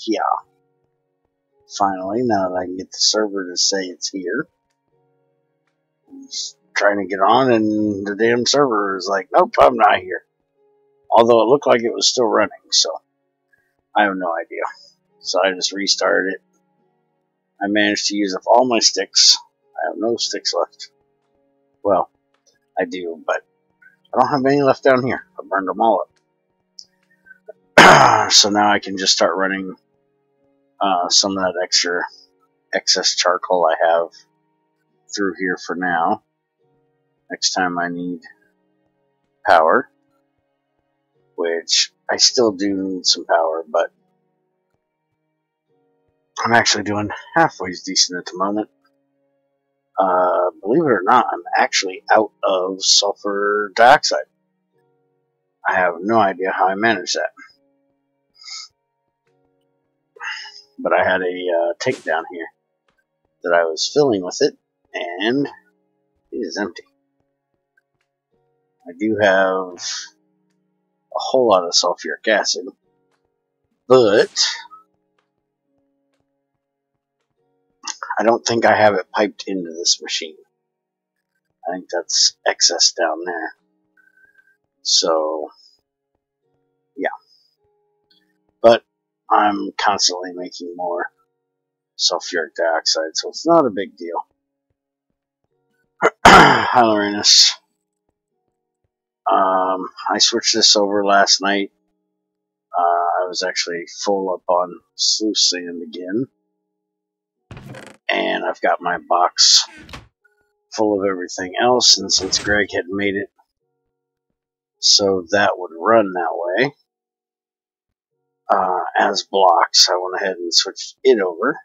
Yeah. Finally, now that I can get the server to say it's here. He's trying to get on, and the damn server is like, nope, I'm not here. Although it looked like it was still running, so I have no idea. So I just restarted it. I managed to use up all my sticks. I have no sticks left. Well, I do, but I don't have any left down here. I burned them all up. So now I can just start running some of that extra excess charcoal I have through here for now. Next time I need power, which I still do need some power, but I'm actually doing halfway decent at the moment. Believe it or not, I'm actually out of sulfur dioxide. I have no idea how I managed that. But I had a tank down here that I was filling with it, and it is empty. I do have a whole lot of sulfuric acid, but I don't think I have it piped into this machine. I think that's excess down there. So, yeah. But I'm constantly making more sulfuric dioxide, so it's not a big deal. Hi, Lorenus. I switched this over last night. I was actually full up on sluice sand again. And I've got my box full of everything else, and since Greg had made it so that would run that way, as blocks, I went ahead and switched it over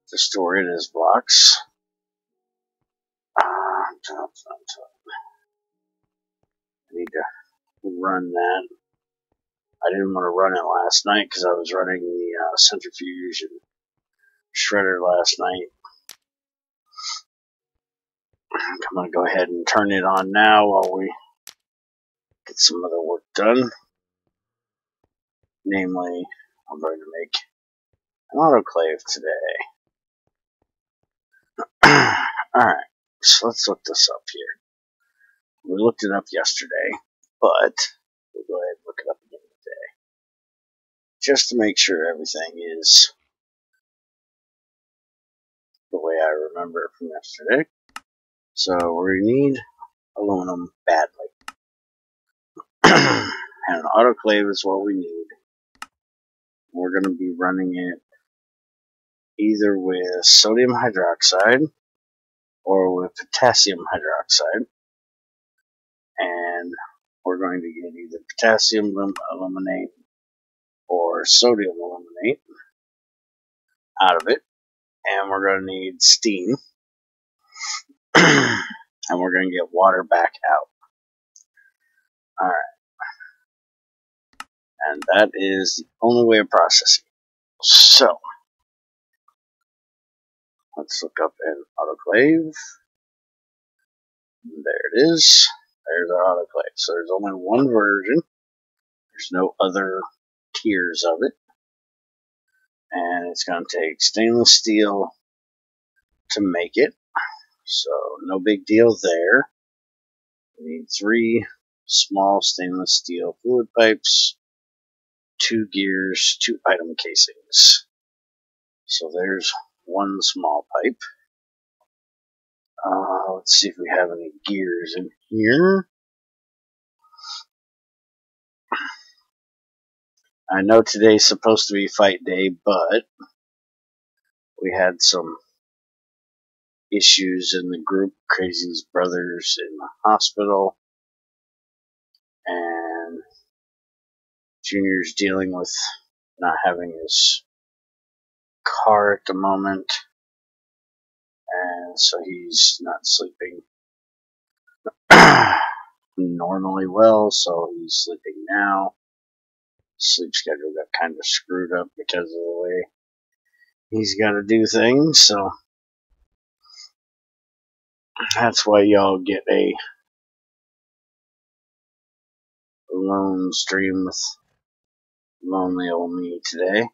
to store it as blocks. I need to run that. I didn't want to run it last night because I was running the centrifuge and shredder last night. I'm going to go ahead and turn it on now while we get some other work done. Namely, I'm going to make an autoclave today. Alright, so let's look this up here. We looked it up yesterday, but we'll go ahead and look it up again today. Just to make sure everything is the way I remember it from yesterday. So we need aluminum badly. And an autoclave is what we need. We're going to be running it either with sodium hydroxide or with potassium hydroxide. And we're going to get either potassium aluminate or sodium aluminate out of it. And we're going to need steam. And we're going to get water back out. Alright. And that is the only way of processing. So, let's look up an autoclave. There it is. There's our autoclave. So there's only one version. There's no other tiers of it. And it's going to take stainless steel to make it. So no big deal there. We need 3 small stainless steel fluid pipes, 2 gears, 2 item casings. So there's one small pipe. Let's see if we have any gears in here. I know today's supposed to be fight day, but we had some issues in the group. Crazy's brother's in the hospital, and Junior's dealing with not having his car at the moment, and so he's not sleeping normally well, so he's sleeping now. Sleep schedule got kind of screwed up because of the way he's got to do things, so that's why y'all get a lone stream with lonely old me today.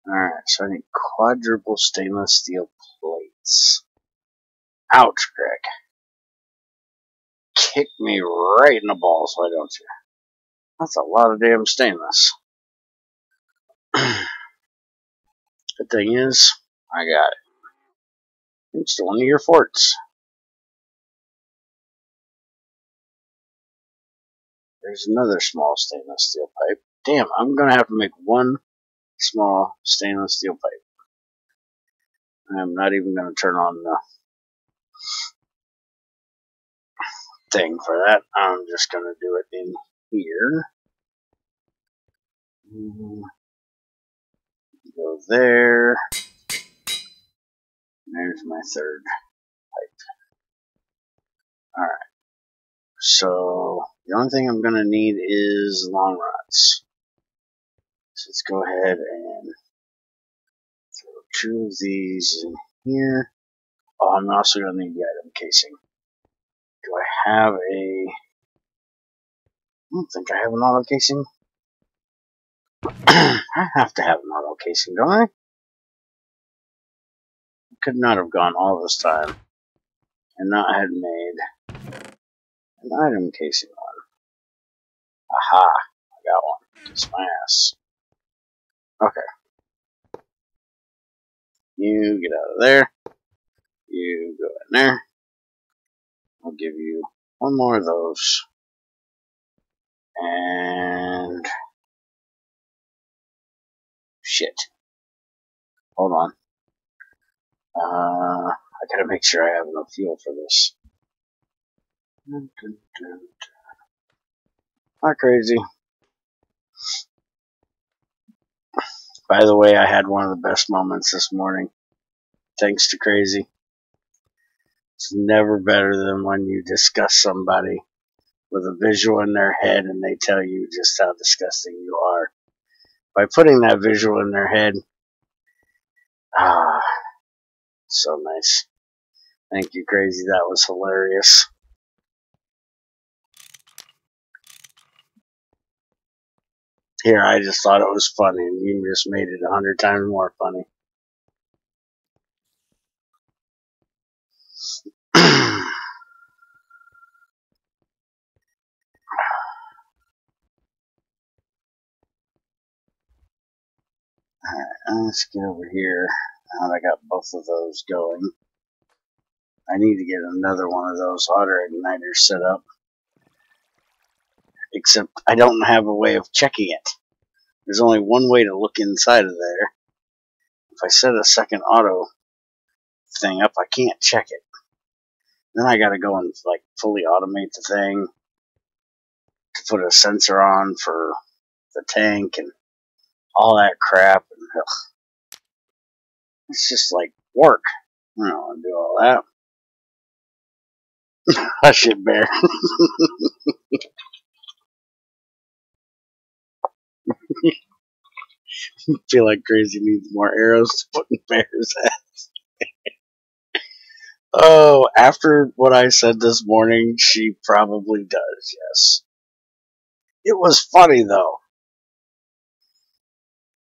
Alright, so I need quadruple stainless steel plates. Ouch, Greg. Kick me right in the balls, why don't you? That's a lot of damn stainless. Good thing is, I got it. It's one of your forts. There's another small stainless steel pipe. Damn, I'm gonna have to make one small stainless steel pipe. I'm not even gonna turn on the thing for that. I'm just gonna do it in here. Go there. There's my third pipe. Alright. So, the only thing I'm going to need is long rods. So let's go ahead and throw 2 of these in here. Oh, I'm also going to need the item casing. Do I have a... I don't think I have an auto casing. I have to have an auto casing, don't I? I could not have gone all this time and not had made an item casing one. Aha! I got one. Kiss my ass. Okay. You get out of there. You go in there. I'll give you one more of those. And... shit. Hold on. I gotta make sure I have enough fuel for this. Not crazy. By the way, I had one of the best moments this morning. Thanks to Crazy. It's never better than when you discuss somebody with a visual in their head and they tell you just how disgusting you are. By putting that visual in their head, so nice. Thank you, Crazy. That was hilarious. Here, I just thought it was funny, and you just made it 100 times more funny. Alright, let's get over here. Now that I got both of those going, I need to get another one of those water igniters set up. Except I don't have a way of checking it. There's only one way to look inside of there. If I set a second auto thing up, I can't check it. Then I gotta go and like fully automate the thing to put a sensor on for the tank and all that crap. And it's just like work. I don't want to do all that. Hush it, Bear. Feel like Crazy needs more arrows to put in Bear's ass. Oh, after what I said this morning, she probably does, yes. It was funny, though.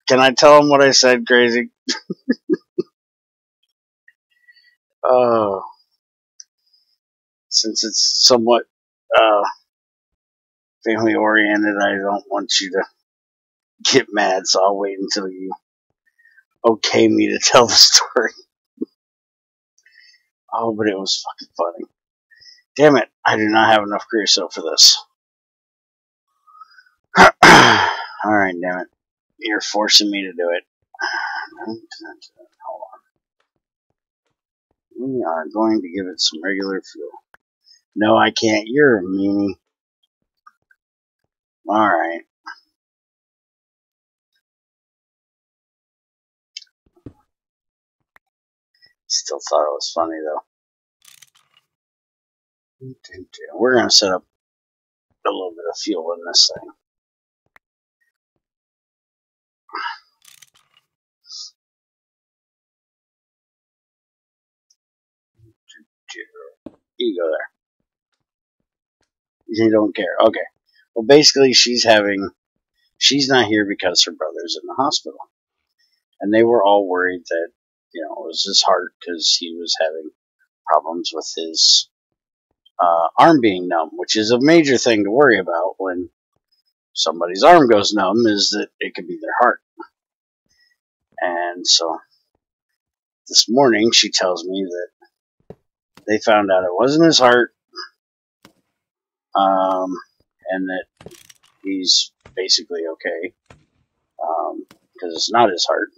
Can I tell him what I said, Crazy? Oh. Since it's somewhat family oriented, I don't want you to get mad, so I'll wait until you okay me to tell the story. Oh, but it was fucking funny. Damn it, I do not have enough creosote for this. Alright, damn it. You're forcing me to do it. Hold on. We are going to give it some regular fuel. No, I can't. You're a meanie. Alright. Still thought it was funny, though. We're going to set up a little bit of fuel in this thing. You go there. You don't care. Okay. Well, basically, she's she's not here because her brother's in the hospital. And they were all worried that, it was his heart because he was having problems with his arm being numb, which is a major thing to worry about when somebody's arm goes numb, is that it could be their heart. And so this morning she tells me that they found out it wasn't his heart, and that he's basically okay, because it's not his heart.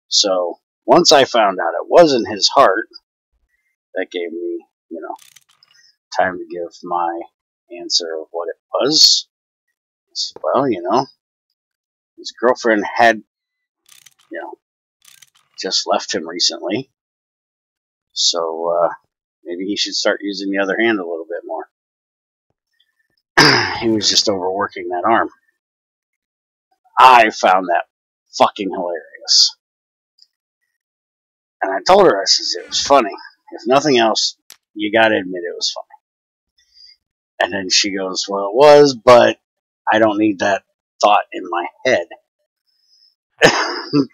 So once I found out it wasn't his heart, that gave me, time to give my answer of what it was. I said, well, his girlfriend had, just left him recently, so maybe he should start using the other hand a little bit more. He was just overworking that arm. I found that fucking hilarious. And I told her, I says, it was funny. If nothing else, you gotta admit it was funny. And then she goes, well, it was, but I don't need that thought in my head.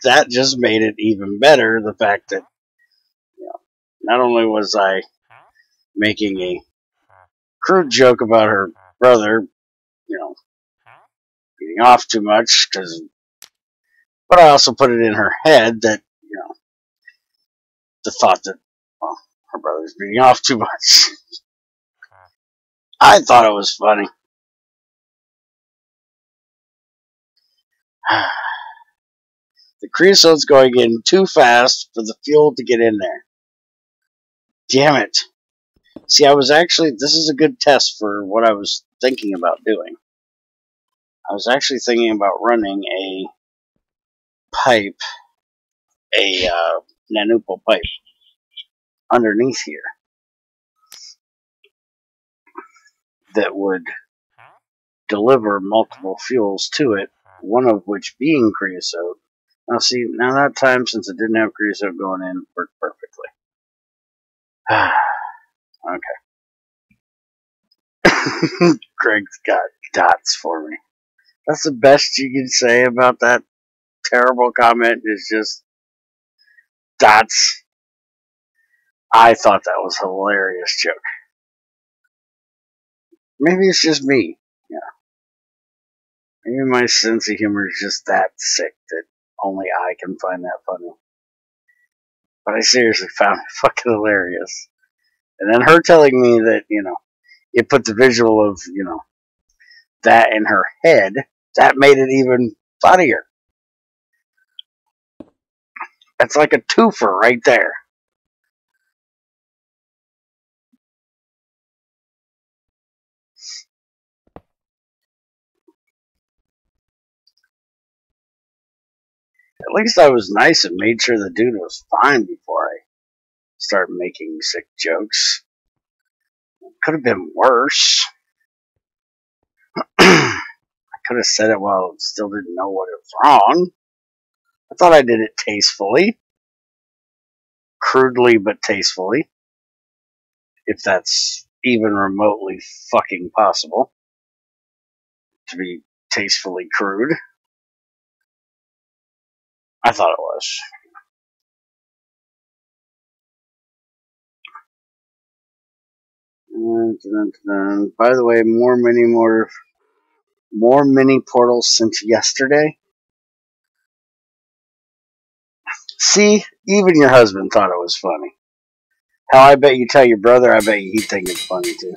That just made it even better, the fact that, not only was I making a crude joke about her brother, beating off too much, but I also put it in her head that, the thought that, well, her brother's beating off too much. I thought it was funny. The creosote's going in too fast for the fuel to get in there. Damn it. See, this is a good test for what I was thinking about doing. I was actually thinking about running a pipe, a nanupal pipe, underneath here that would deliver multiple fuels to it, one of which being creosote. Now see, that time, since it didn't have creosote going in, worked perfectly. Okay. Greg's got dots for me. That's the best you can say about that terrible comment, is just dots. I thought that was a hilarious joke. Maybe it's just me. Maybe my sense of humor is just that sick that only I can find that funny. But I seriously found it fucking hilarious. And then her telling me that, it put the visual of, that in her head, that made it even funnier. That's like a twofer right there. At least I was nice and made sure the dude was fine before I started making sick jokes. It could have been worse. I could have said it while I still didn't know what it was wrong. I thought I did it tastefully. Crudely, but tastefully. If that's even remotely fucking possible. To be tastefully crude. I thought it was. By the way, more mini portals since yesterday. See, even your husband thought it was funny. How I bet you tell your brother, I bet he'd think it's funny too.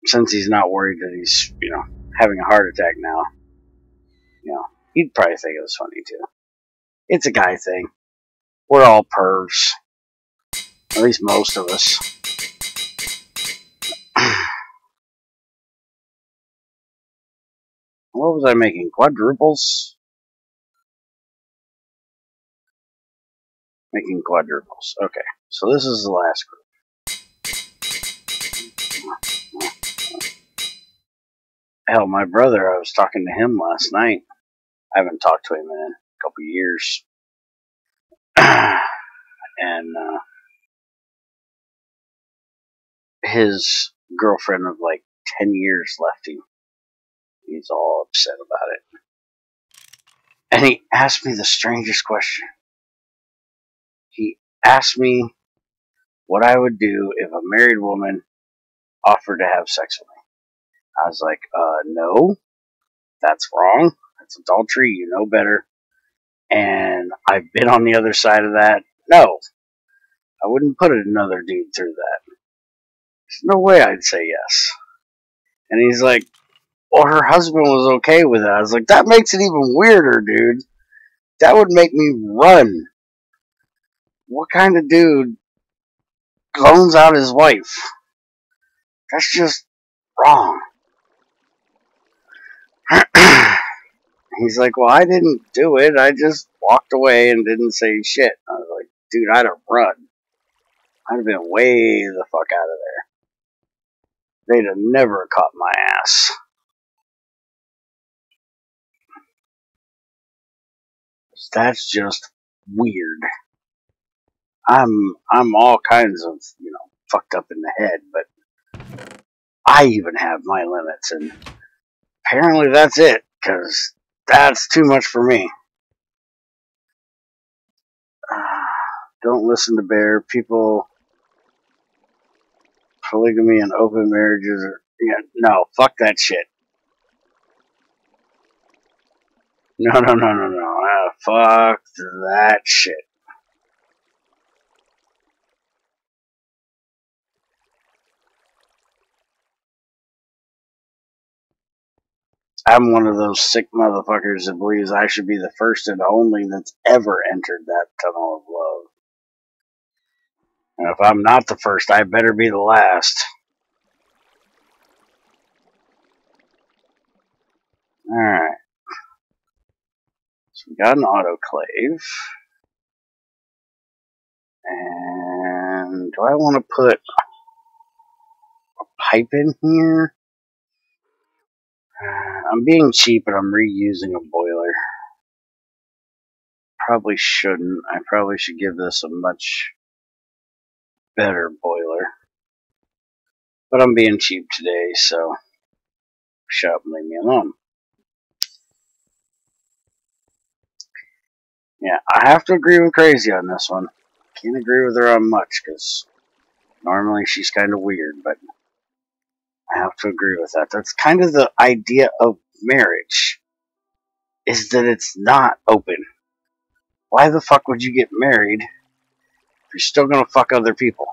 Since he's not worried that he's, having a heart attack now, he'd probably think it was funny too. It's a guy thing. We're all pervs. At least most of us. What was I making? Quadruples? Making quadruples. Okay. So this is the last group. Hell, my brother, I was talking to him last night. I haven't talked to him in a couple years. And his girlfriend of like 10 years left him. He's all upset about it. And he asked me the strangest question. He asked me what I would do if a married woman offered to have sex with me. I was like, no, that's wrong. That's adultery. You know better. And I've been on the other side of that. No, I wouldn't put another dude through that. There's no way I'd say yes. And he's like, well, her husband was okay with it. I was like, that makes it even weirder, dude. That would make me run. What kind of dude loans out his wife? That's just wrong. He's like, well, I didn't do it. I just walked away and didn't say shit. I was like, dude, I'd have run. I'd have been way the fuck out of there. They'd have never caught my ass. That's just weird. I'm all kinds of, fucked up in the head, but I even have my limits, and apparently that's it, because that's too much for me. Don't listen to Bear. People, polygamy and open marriages are, no, fuck that shit. No. Fuck that shit. I'm one of those sick motherfuckers that believes I should be the first and only that's ever entered that tunnel of love. And if I'm not the first, I better be the last. Alright. So we got an autoclave. And do I want to put a pipe in here? I'm being cheap and I'm reusing a boiler. Probably shouldn't. I probably should give this a much better boiler. But I'm being cheap today, so shut up and leave me alone. Yeah, I have to agree with Crazy on this one. Can't agree with her on much, because normally she's kind of weird, but I have to agree with that. That's kind of the idea of marriage, is that it's not open. Why the fuck would you get married if you're still gonna fuck other people?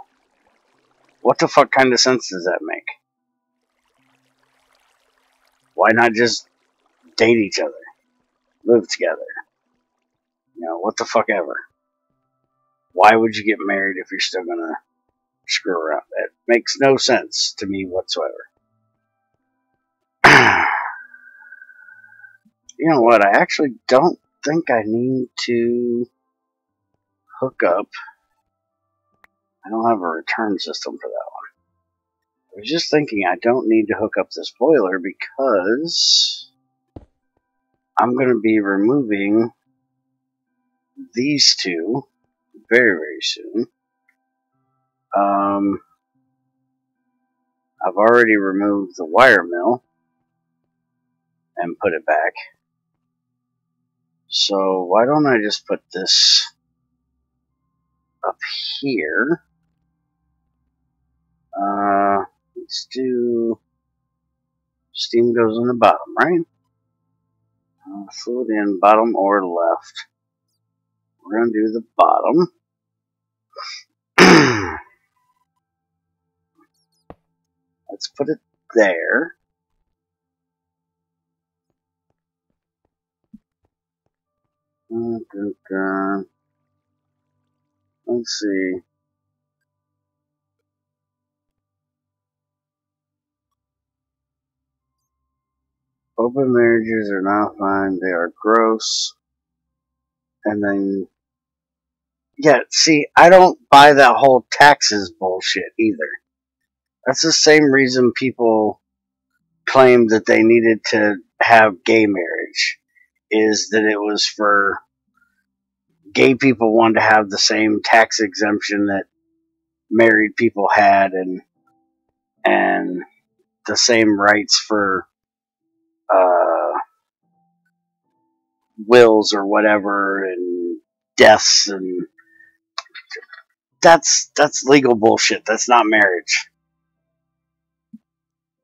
What the fuck kind of sense does that make? Why not just date each other? Live together? What the fuck ever. Why would you get married if you're still gonna screw around? That makes no sense to me whatsoever. You know what? I actually don't think I need to hook up. I don't have a return system for that one. I was just thinking I don't need to hook up this boiler because I'm going to be removing these two very, very soon. I've already removed the wire mill and put it back. So why don't I just put this up here? Let's do steam goes in the bottom, right? Fluid in bottom or left. We're going to do the bottom. Let's put it there. Let's see. Open marriages are not fine. They are gross. And then, yeah, see, I don't buy that whole taxes bullshit either. That's the same reason people claimed that they needed to have gay marriage, is that it was for gay people wanted to have the same tax exemption that married people had, and the same rights for wills or whatever, and deaths, and that's legal bullshit. That's not marriage.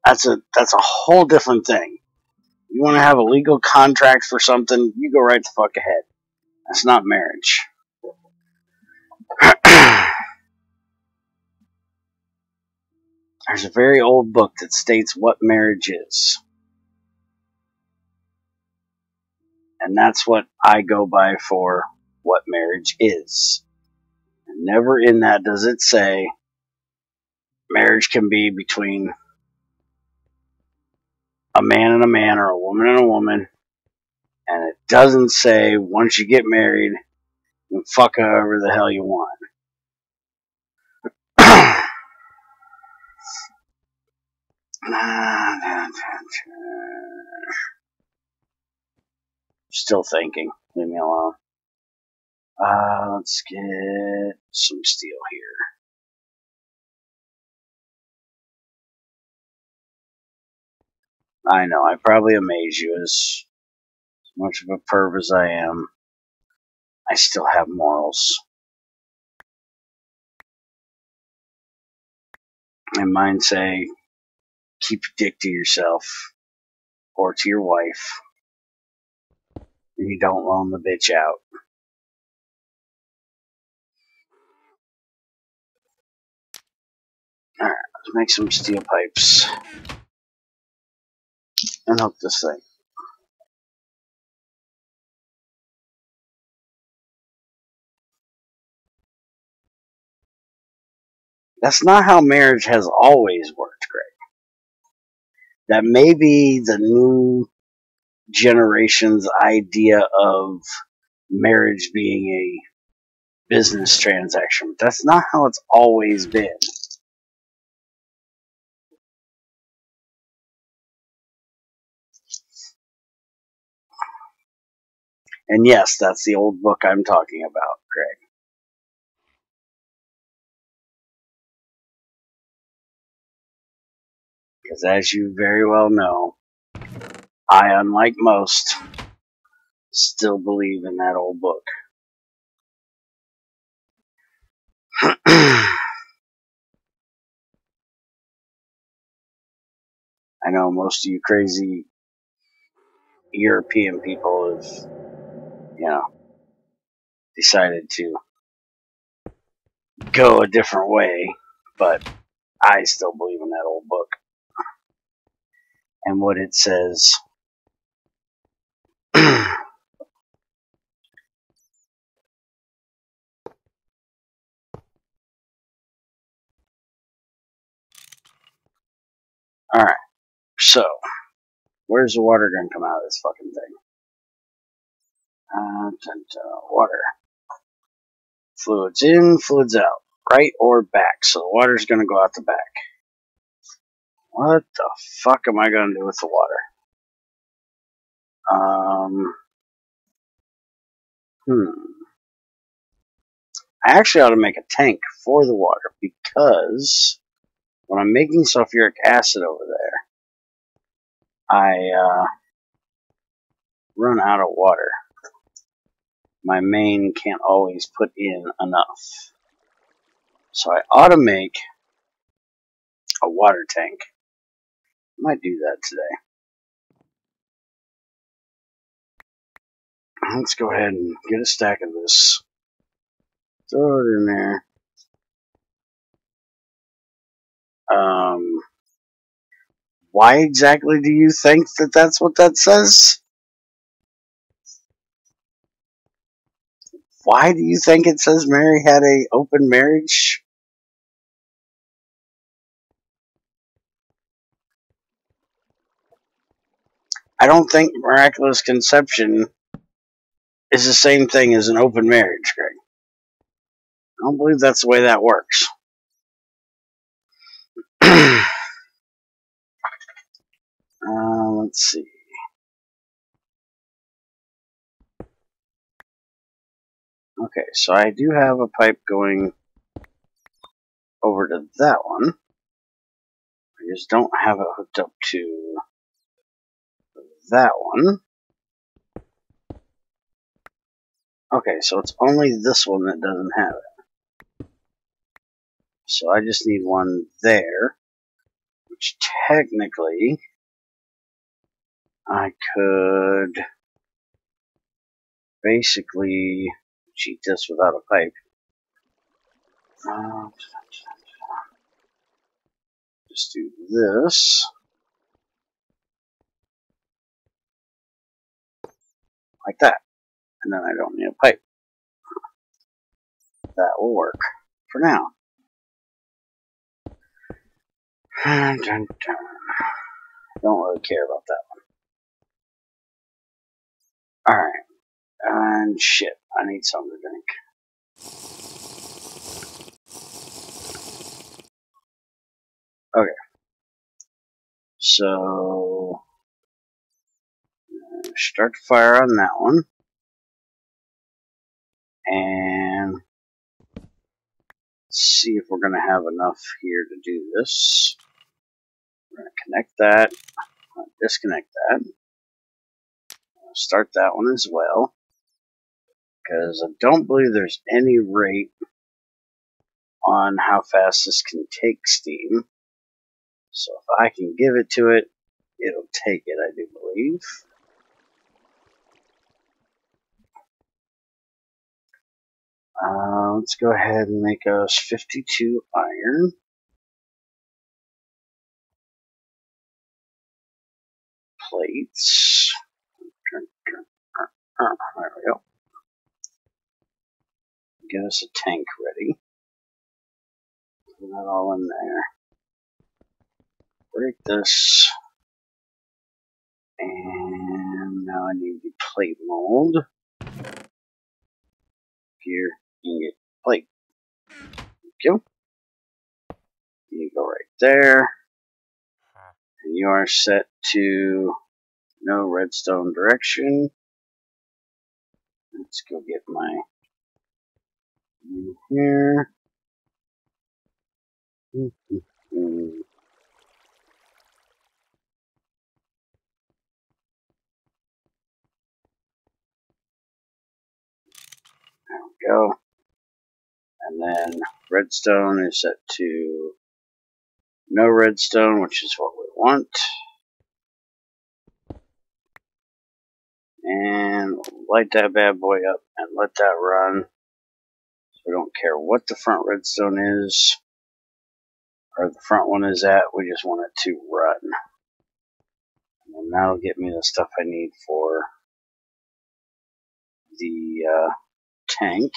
That's a whole different thing. You want to have a legal contract for something, you go right the fuck ahead. That's not marriage. There's a very old book that states what marriage is. And that's what I go by for what marriage is. And never in that does it say marriage can be between a man and a man or a woman and a woman. And it doesn't say once you get married, you can fuck however the hell you want. Still thinking. Leave me alone. Let's get some steel here. I know, I probably amaze you as much of a perv as I am. I still have morals. And mine say, keep your dick to yourself or to your wife. And you don't loan the bitch out. Alright, let's make some steel pipes. And hook this thing. That's not how marriage has always worked, Greg. That may be the new generation's idea of marriage being a business transaction. But that's not how it's always been. And yes, that's the old book I'm talking about, Greg. Because as you very well know, I, unlike most, still believe in that old book. I know most of you crazy European people have, decided to go a different way, but I still believe in that old book. And what it says. Alright, so, where's the water going to come out of this fucking thing? Water. Fluids in, fluids out. Right or back, so the water's going to go out the back. What the fuck am I going to do with the water? I actually ought to make a tank for the water, because when I'm making sulfuric acid over there, I run out of water. My main can't always put in enough. So I ought to make a water tank. I might do that today. Let's go ahead and get a stack of this. Throw it in there. Why exactly do you think that that's what that says? Why do you think it says Mary had an open marriage? I don't think miraculous conception is the same thing as an open marriage, Greg. I don't believe that's the way that works. Let's see. Okay, so I do have a pipe going over to that one. I just don't have it hooked up to that one. Okay, so it's only this one that doesn't have it. So I just need one there, which technically I could basically cheat this without a pipe. Just do this. Like that. And then I don't need a pipe. That will work for now. Dun, dun, dun. Don't really care about that one. Alright. And shit, I need something to drink. Okay. So, start the fire on that one. And see if we're going to have enough here to do this. We're going to connect that. Disconnect that. Start that one as well. Because I don't believe there's any rate on how fast this can take steam. So if I can give it to it, it'll take it, I do believe. Let's go ahead and make us 52 iron. Plates. There we go. Get us a tank ready. Put that all in there. Break this. And now I need the plate mold. Here, ingot, plate. Thank you. You go right there. And you are set to no redstone direction. Let's go get my here. There we go. And then redstone is set to no redstone, which is what we want. And we'll light that bad boy up and let that run. So we don't care what the front redstone is or the front one is at, we just want it to run. And then that'll get me the stuff I need for the tank.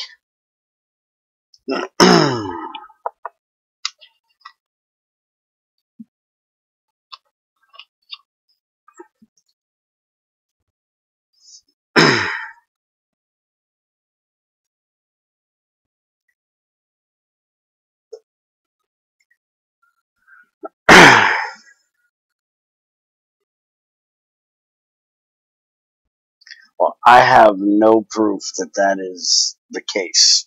Well, I have no proof that that is the case.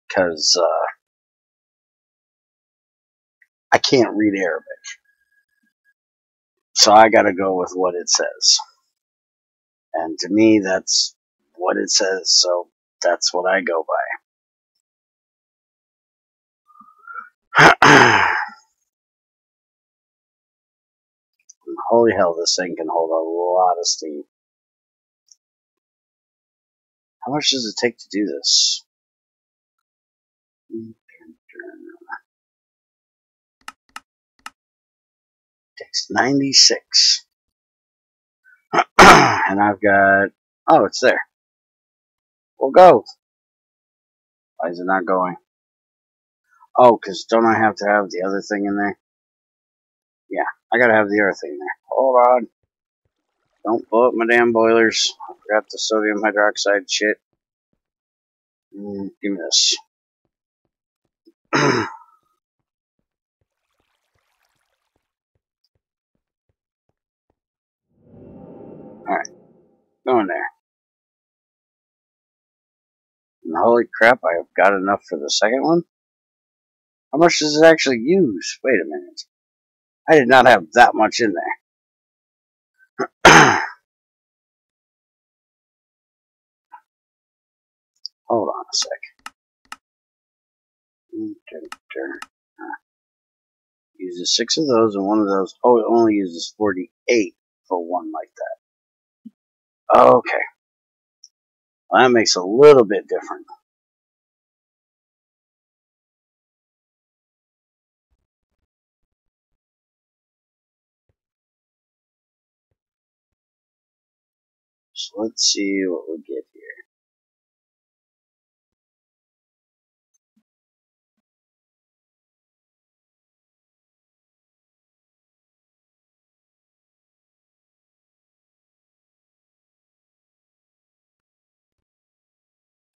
Because I can't read Arabic. So I gotta go with what it says. And to me, that's what it says, so that's what I go by. Holy hell, this thing can hold a lot of steam. How much does it take to do this? It takes 96. And I've got... Oh, it's there. We'll go. Why is it not going? Oh, because don't I have to have the other thing in there? Yeah, I gotta have the other thing there. Hold on. Don't blow up my damn boilers. I forgot the sodium hydroxide shit. Give me this. Alright. Go in there. And holy crap, I have got enough for the second one? How much does it actually use? Wait a minute. I did not have that much in there. Hold on a sec. Uses 6 of those and 1 of those. Oh, it only uses 48 for one like that. Okay. Well, that makes a little bit different. So let's see what we get here.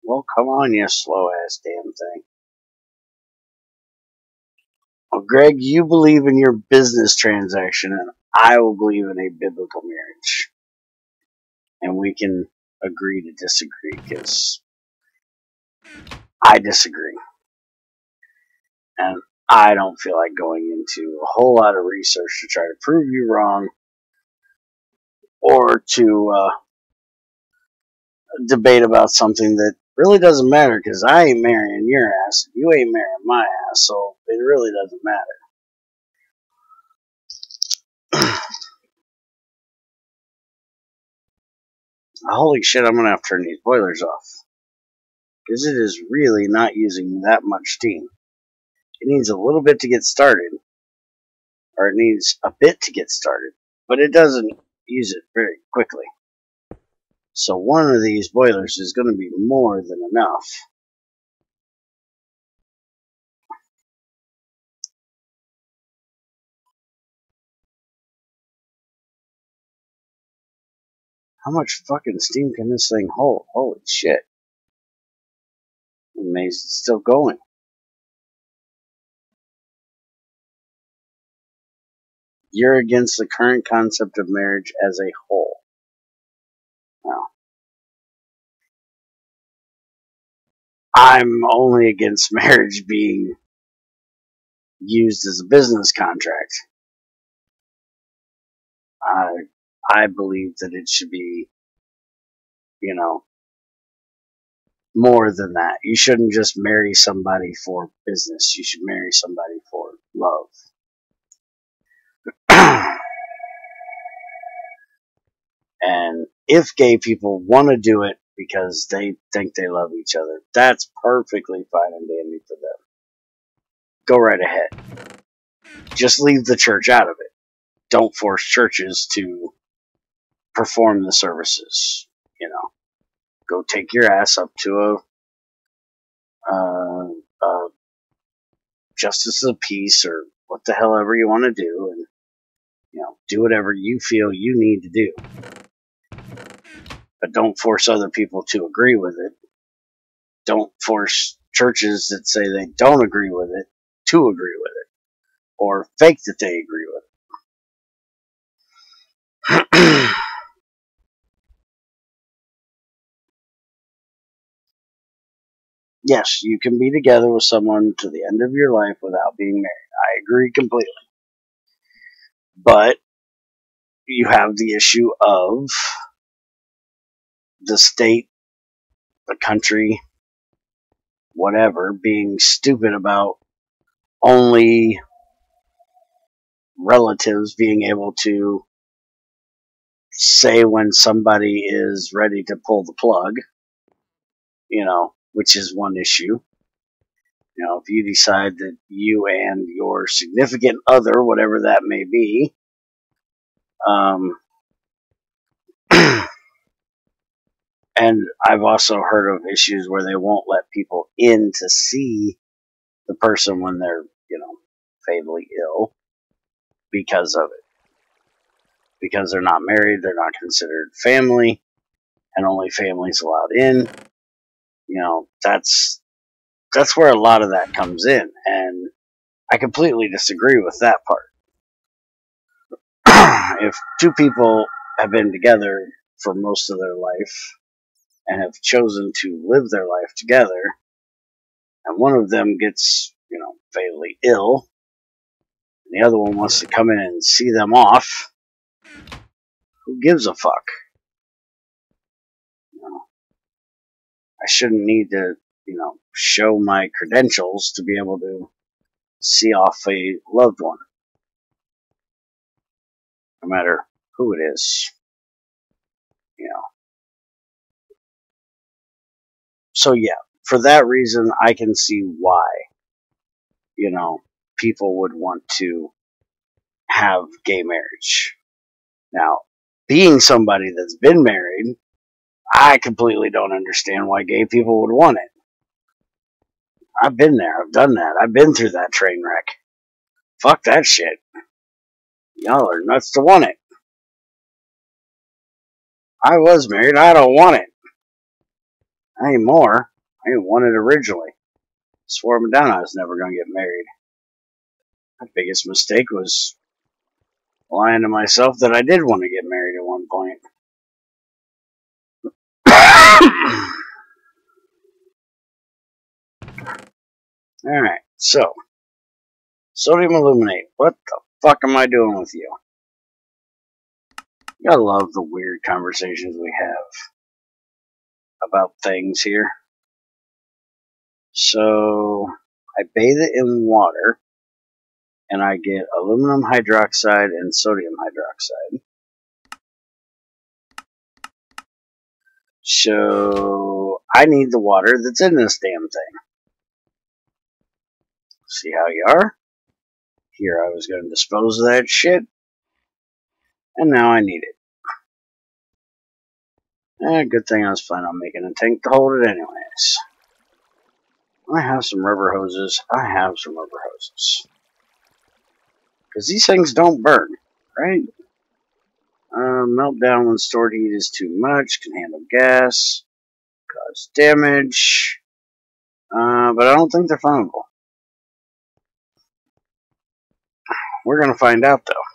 Well, come on, you slow-ass damn thing. Well, Greg, you believe in your business transaction, and I will believe in a biblical marriage. And we can agree to disagree, because I disagree. And I don't feel like going into a whole lot of research to try to prove you wrong, or to debate about something that really doesn't matter, because I ain't marrying your ass, you ain't marrying my ass, so it really doesn't matter. Holy shit, I'm gonna have to turn these boilers off, because it is really not using that much steam. It needs a little bit to get started, or it needs a bit to get started, but it doesn't use it very quickly. So one of these boilers is going to be more than enough. How much fucking steam can this thing hold? Holy shit. I'm amazed it's still going. You're against the current concept of marriage as a whole. Well, I'm only against marriage being used as a business contract. I believe that it should be, more than that. You shouldn't just marry somebody for business. You should marry somebody for love. And if gay people want to do it because they think they love each other, that's perfectly fine and dandy for them. Go right ahead. Just leave the church out of it. Don't force churches to perform the services. Go take your ass up to a justice of the peace, or what the hell ever you want to do, and do whatever you feel you need to do. But don't force other people to agree with it. Don't force churches that say they don't agree with it to agree with it, or fake that they agree with it. Yes, you can be together with someone to the end of your life without being married. I agree completely. But you have the issue of the state, the country, whatever, being stupid about only relatives being able to say when somebody is ready to pull the plug, which is one issue. If you decide that you and your significant other, whatever that may be, and I've also heard of issues where they won't let people in to see the person when they're, fatally ill because of it. Because they're not married, they're not considered family, and only families allowed in. That's where a lot of that comes in, and I completely disagree with that part. If two people have been together for most of their life and have chosen to live their life together, and one of them gets, fatally ill, and the other one wants to come in and see them off, who gives a fuck? You know, I shouldn't need to, show my credentials to be able to see off a loved one, no matter who it is. So yeah, for that reason, I can see why, people would want to have gay marriage. Now, being somebody that's been married, I completely don't understand why gay people would want it. I've been there. I've done that. I've been through that train wreck. Fuck that shit. Y'all are nuts to want it. I was married. I don't want it. Anymore. I didn't want it originally. Swore him down I was never going to get married. My biggest mistake was lying to myself that I did want to get married at one point. Alright, so sodium aluminate. What the fuck am I doing with you? I love the weird conversations we have about things here. So I bathe it in water and I get aluminum hydroxide and sodium hydroxide. So I need the water that's in this damn thing. See how you are? Here I was going to dispose of that shit, and now I need it. Good thing I was planning on making a tank to hold it anyways. I have some rubber hoses. Because these things don't burn, right? Meltdown when stored heat is too much. Can handle gas. Cause damage. But I don't think they're flammable. We're going to find out, though.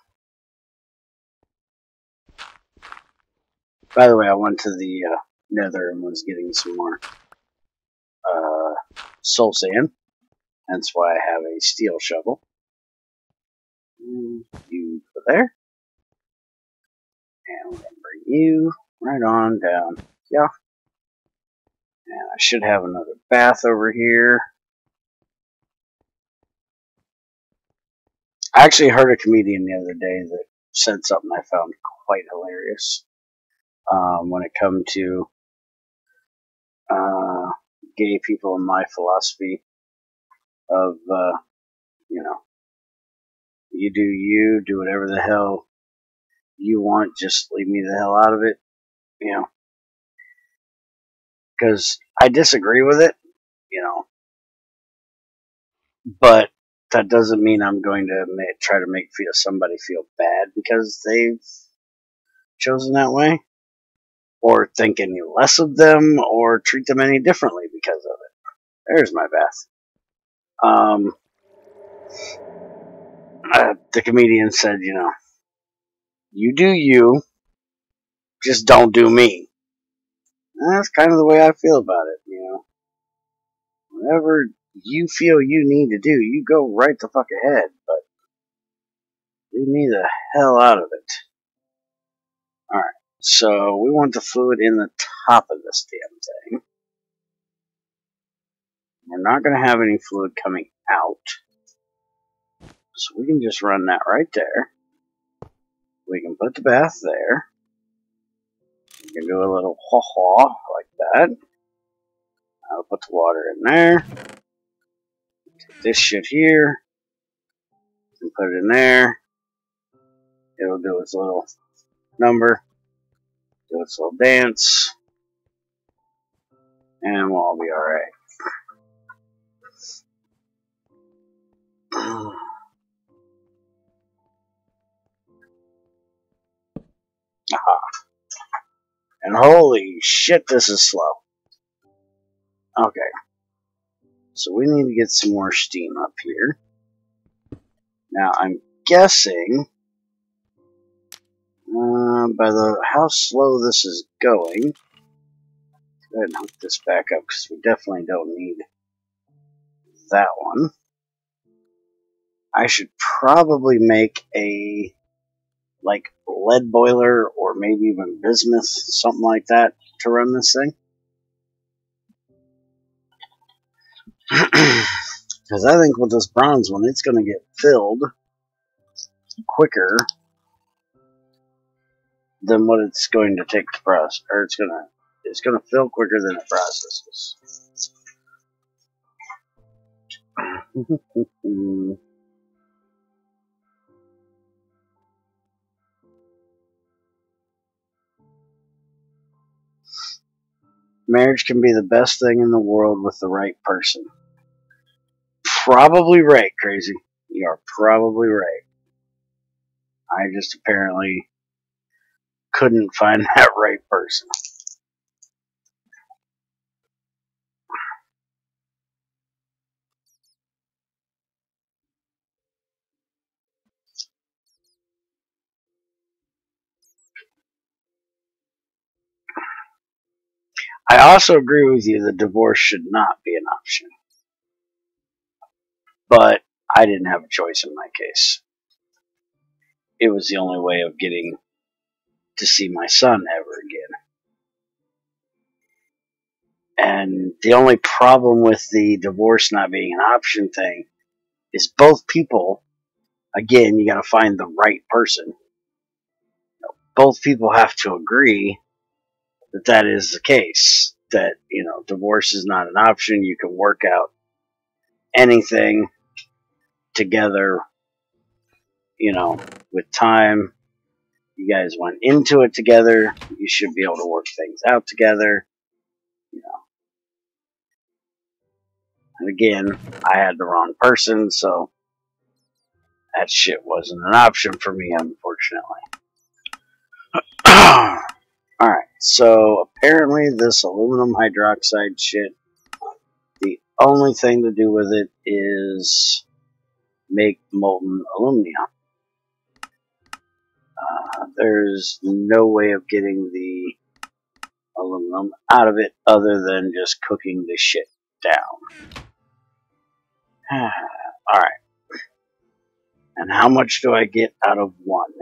By the way, I went to the nether and was getting some more soul sand. That's why I have a steel shovel. You go there. And we're going to bring you right on down. Yeah. And I should have another bath over here. I actually heard a comedian the other day that said something I found quite hilarious. When it comes to gay people and my philosophy of, you do whatever the hell you want, just leave me the hell out of it, because I disagree with it, but that doesn't mean I'm going to try to make somebody feel bad because they've chosen that way, or think any less of them, or treat them any differently because of it. There's my bath. The comedian said, you do you, just don't do me. And that's kind of the way I feel about it, Whatever you feel you need to do, you go right the fuck ahead, but leave me the hell out of it. Alright, so we want the fluid in the top of this damn thing. We're not going to have any fluid coming out. So we can just run that right there. We can put the bath there. We can do a little ha-ha like that. I'll put the water in there. Take this shit here. And put it in there. It'll do its little number. Do its little dance. And we'll all be alright. Aha. And holy shit, this is slow. Okay. So we need to get some more steam up here. Now, I'm guessing, by how slow this is going, go ahead and hook this back up, because we definitely don't need that one. I should probably make a like lead boiler or maybe even bismuth, something like that, to run this thing. Because I think with this bronze one, it's going to get filled quicker than what it's going to take to process, or it's going to fill quicker than it processes. Marriage can be the best thing in the world with the right person. Probably right, Crazy. You are probably right. I just apparently couldn't find that right person. I also agree with you that divorce should not be an option. But I didn't have a choice in my case. It was the only way of getting to see my son ever again. And the only problem with the divorce not being an option thing is both people, again, you got to find the right person. Both people have to agree that that is the case. That, divorce is not an option. You can work out anything together, with time. You guys went into it together. You should be able to work things out together. And again, I had the wrong person, so that shit wasn't an option for me, unfortunately. Alright, so apparently this aluminum hydroxide shit, the only thing to do with it is make molten aluminum. There's no way of getting the aluminum out of it other than just cooking the shit down. Alright. And how much do I get out of one?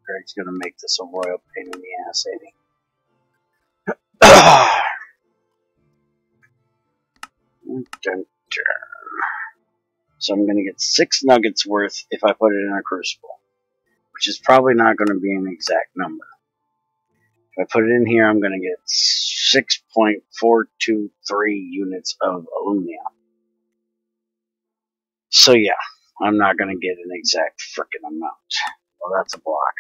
Greg's gonna make this a royal pain in the ass, ain't he? So I'm gonna get 6 nuggets worth if I put it in a crucible, which is probably not gonna be an exact number. If I put it in here, I'm gonna get 6.423 units of aluminum. So yeah, I'm not gonna get an exact frickin' amount. Well, that's a block.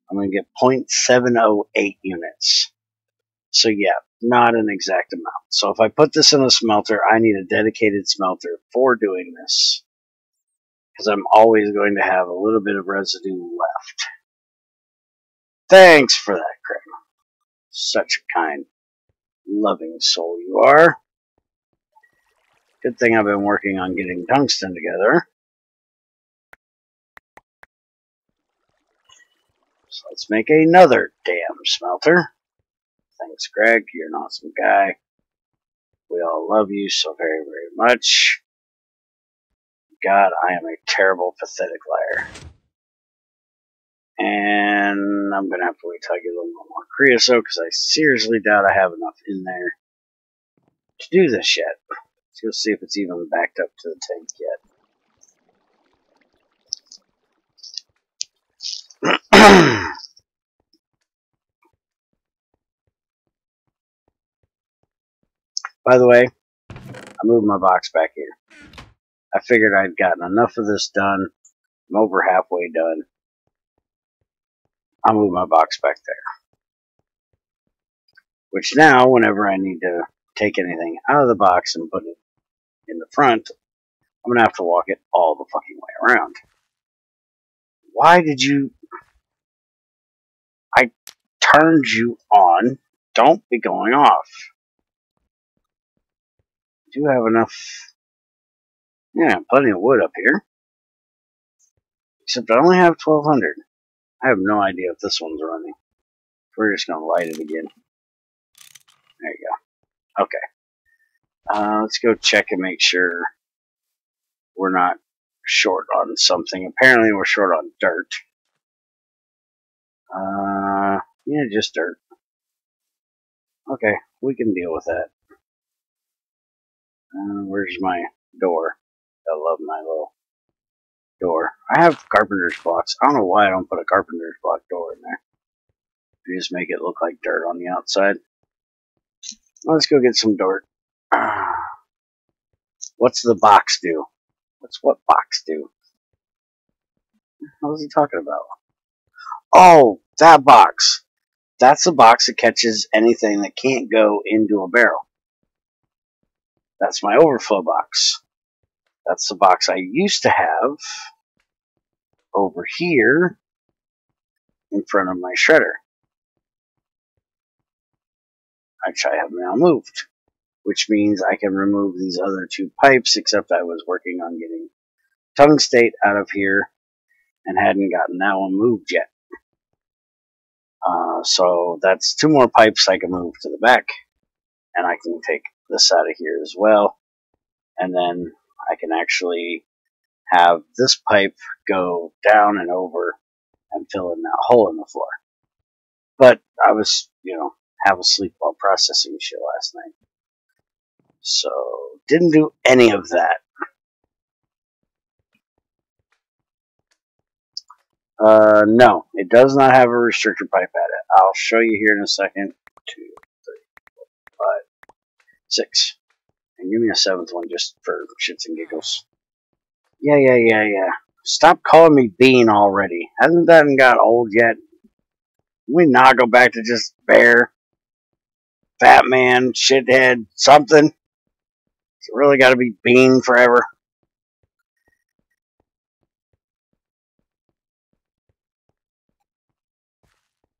I'm going to get 0.708 units. So yeah, not an exact amount. So if I put this in a smelter, I need a dedicated smelter for doing this. Because I'm always going to have a little bit of residue left. Thanks for that, Craig. Such a kind, loving soul you are. Good thing I've been working on getting tungsten together. So let's make another damn smelter. Thanks, Greg. You're an awesome guy. We all love you so very, very much. God, I am a terrible, pathetic liar. And I'm going to have to wait till I get a little more creosote because I seriously doubt I have enough in there to do this yet. Let's go see if it's even backed up to the tank yet. By the way, I moved my box back here. I figured I'd gotten enough of this done. I'm over halfway done. I'll move my box back there. Which now, whenever I need to take anything out of the box and put it in the front, I'm going to have to walk it all the fucking way around. Why did you... I turned you on. Don't be going off. Do you have enough... Yeah, plenty of wood up here. Except I only have 1,200. I have no idea if this one's running. We're just going to light it again. There you go. Okay. Let's go check and make sure we're not short on something. Apparently we're short on dirt. Yeah, just dirt. Okay, we can deal with that. Where's my door? I love my little door. I have carpenter's blocks. I don't know why I don't put a carpenter's block door in there. You just make it look like dirt on the outside. Let's go get some dirt. What's the box do? What's what box do? What was he talking about? Oh, that box. That's the box that catches anything that can't go into a barrel. That's my overflow box. That's the box I used to have over here in front of my shredder, which I have now moved, which means I can remove these other two pipes, except I was working on getting tungstate out of here and hadn't gotten that one moved yet. So that's two more pipes I can move to the back, and I can take this out of here as well, and then I can actually have this pipe go down and over and fill in that hole in the floor. But I was, half asleep while processing shit last night, so didn't do any of that. No, it does not have a restrictor pipe at it. I'll show you here in a second. 2, 3, 4, 5, 6. And give me a 7th one just for shits and giggles. Yeah. Stop calling me Bean already. Hasn't that got old yet? Can we not go back to just Bear, Fat Man, Shithead, something? It's really got to be Bean forever.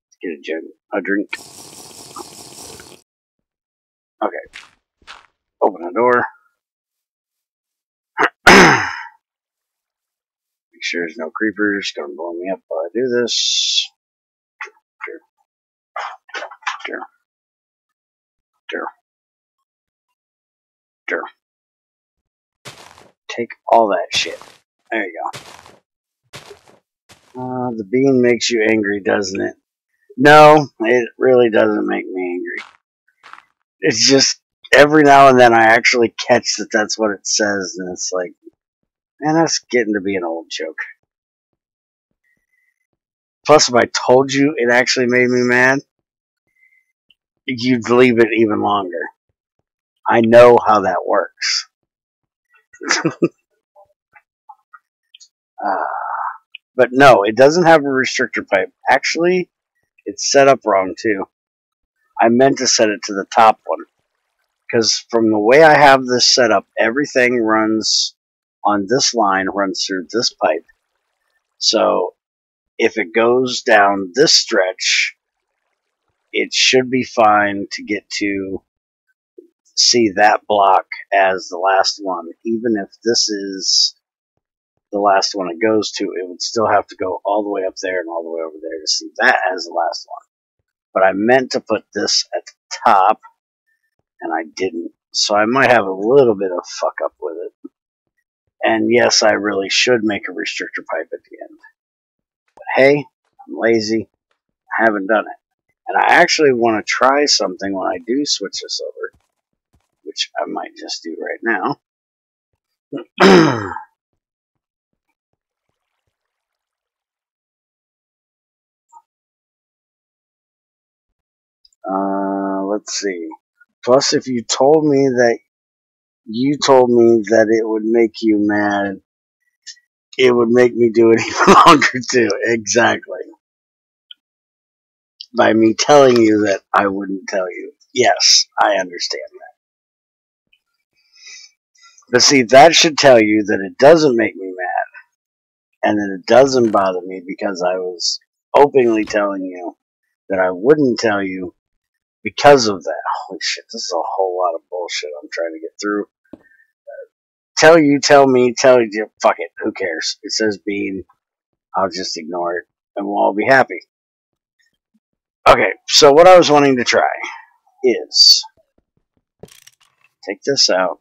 Let's get a drink. Okay. Open the door. Make sure there's no creepers. Gonna blow me up while I do this. Take all that shit. There you go. The bean makes you angry, doesn't it? No, it really doesn't make me angry. It's just every now and then I actually catch that that's what it says, and it's like, man, that's getting to be an old joke. Plus, if I told you it actually made me mad, you'd leave it even longer. I know how that works. But no, it doesn't have a restrictor pipe. Actually, it's set up wrong too. I meant to set it to the top one, because from the way I have this set up, everything runs on this line, runs through this pipe. So if it goes down this stretch, it should be fine to get to see that block as the last one. Even if this is the last one it goes to, it would still have to go all the way up there and all the way over there to see that as the last one. But I meant to put this at the top, and I didn't. So I might have a little bit of fuck up with it. And yes, I really should make a restrictor pipe at the end. But hey, I'm lazy. I haven't done it. And I actually want to try something when I do switch this over, which I might just do right now. Let's see. Plus, if you told me that it would make you mad, it would make me do it even longer too. Exactly. By me telling you that I wouldn't tell you. Yes, I understand that. But see, that should tell you that it doesn't make me mad, and that it doesn't bother me because I was openly telling you that I wouldn't tell you because of that. Holy shit, this is a whole lot of bullshit I'm trying to get through. Tell you, tell me, tell you, fuck it, who cares? It says Bean, I'll just ignore it, and we'll all be happy. Okay, so what I was wanting to try is take this out,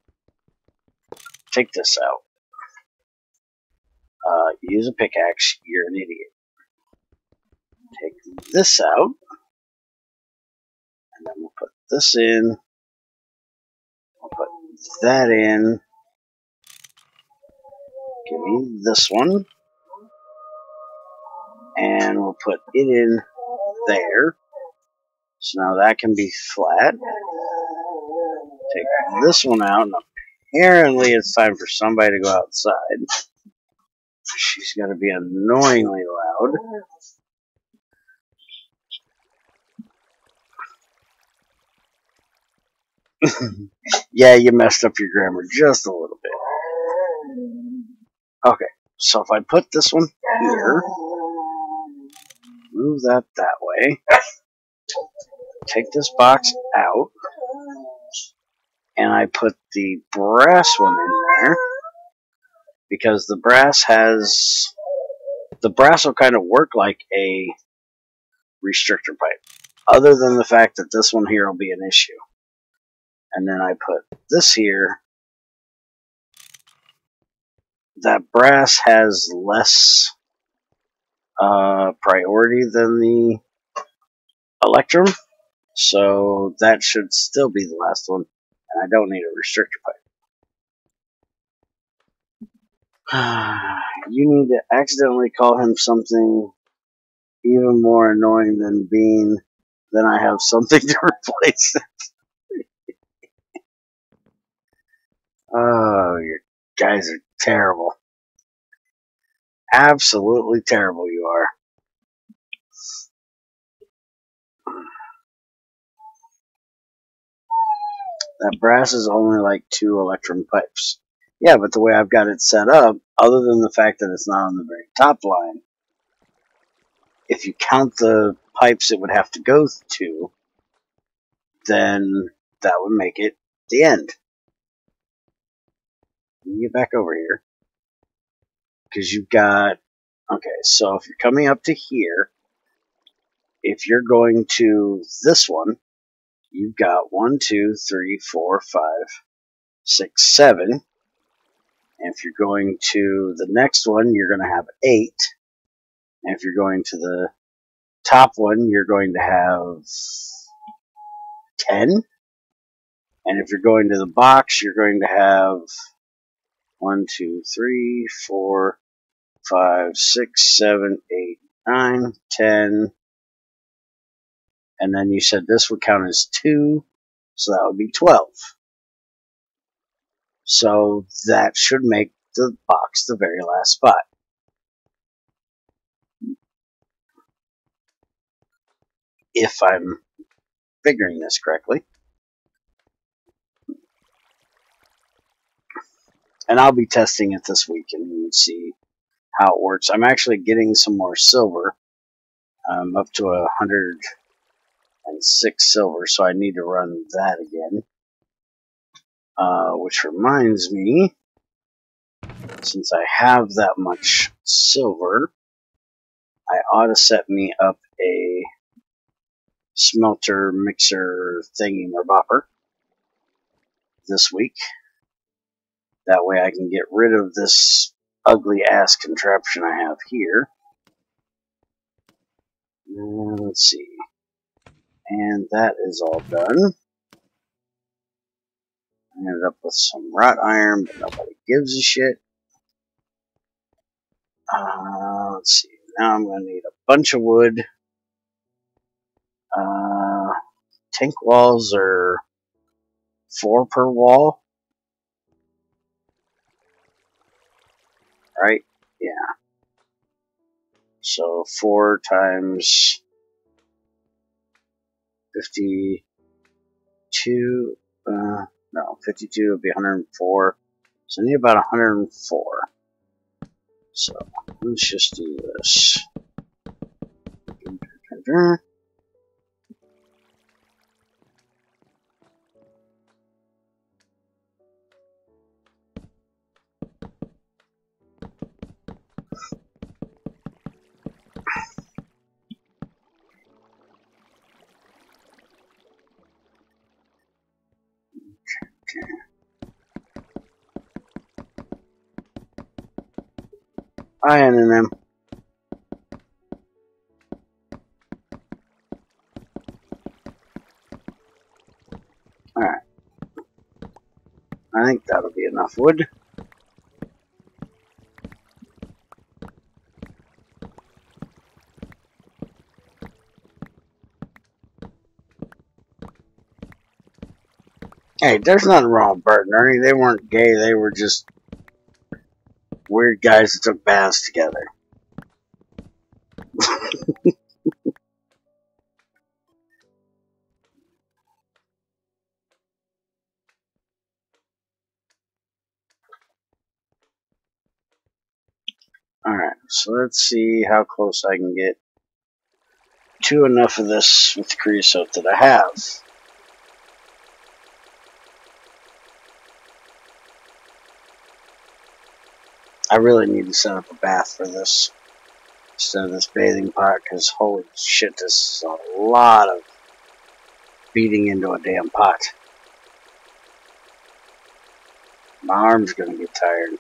use a pickaxe, you're an idiot. Take this out, and then we'll put this in. We'll put that in. Give me this one, and we'll put it in there. So now that can be flat. Take this one out, and apparently it's time for somebody to go outside. She's going to be annoyingly loud. Yeah, you messed up your grammar just a little bit. Okay, so if I put this one here, move that way, take this box out, and I put the brass one in there, because the brass will kind of work like a restrictor pipe, other than the fact that this one here will be an issue. And then I put this here. That brass has less priority than the electrum, so that should still be the last one, and I don't need a restrictor pipe. You need to accidentally call him something even more annoying than Bean, then I have something to replace it. Oh, you guys are terrible. Absolutely terrible you are. That brass is only like 2 electrum pipes. Yeah, but the way I've got it set up, other than the fact that it's not on the very top line, if you count the pipes it would have to go to, then that would make it the end. Let me get back over here. Because you've got, okay, so if you're coming up to here, if you're going to this one, you've got 1, 2, 3, 4, 5, 6, 7. And if you're going to the next one, you're going to have 8. And if you're going to the top one, you're going to have 10. And if you're going to the box, you're going to have 1, 2, 3, 4, 5, 6, 7, 8, 9, 10. And then you said this would count as 2, so that would be 12. So that should make the box the very last spot. If I'm figuring this correctly. And I'll be testing it this week and see how it works. I'm actually getting some more silver. I'm up to 106 silver, so I need to run that again. Which reminds me, since I have that much silver, I ought to set me up a smelter mixer thingy or bopper this week. That way I can get rid of this ugly ass contraption I have here. Let's see. And that is all done. I ended up with some wrought iron, but nobody gives a shit. Let's see. Now I'm going to need a bunch of wood. Tank walls are 4 per wall. Right? Yeah. So 4 times 52. No, 52 would be 104. So I need about 104. So let's just do this. iron in them. Alright. I think that'll be enough wood. Hey, there's nothing wrong with Bert and Ernie. They weren't gay. They were just weird guys that took baths together. Alright, so let's see how close I can get to enough of this with the creosote that I have. I really need to set up a bath for this instead of this bathing pot, because holy shit, this is a lot of beating into a damn pot. My arm's gonna get tired.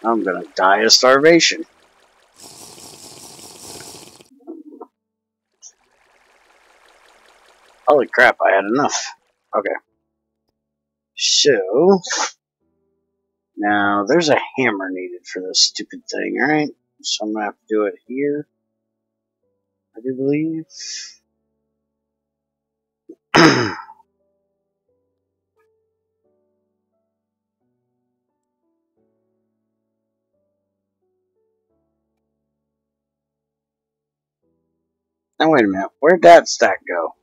I'm gonna die of starvation. Holy crap, I had enough. Okay. So, now there's a hammer needed for this stupid thing, alright? So I'm gonna have to do it here, I do believe. Now wait a minute, where'd that stack go?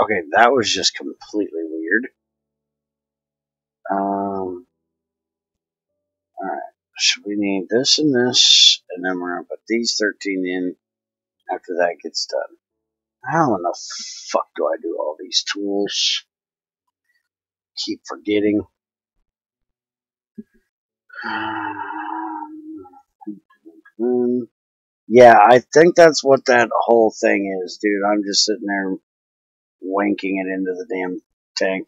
Okay, that was just completely weird. Alright, so we need this and this, and then we're gonna put these 13 in after that gets done. How in the fuck do I do all these tools? Keep forgetting. Yeah, I think that's what that whole thing is, dude. I'm just sitting there wanking it into the damn tank.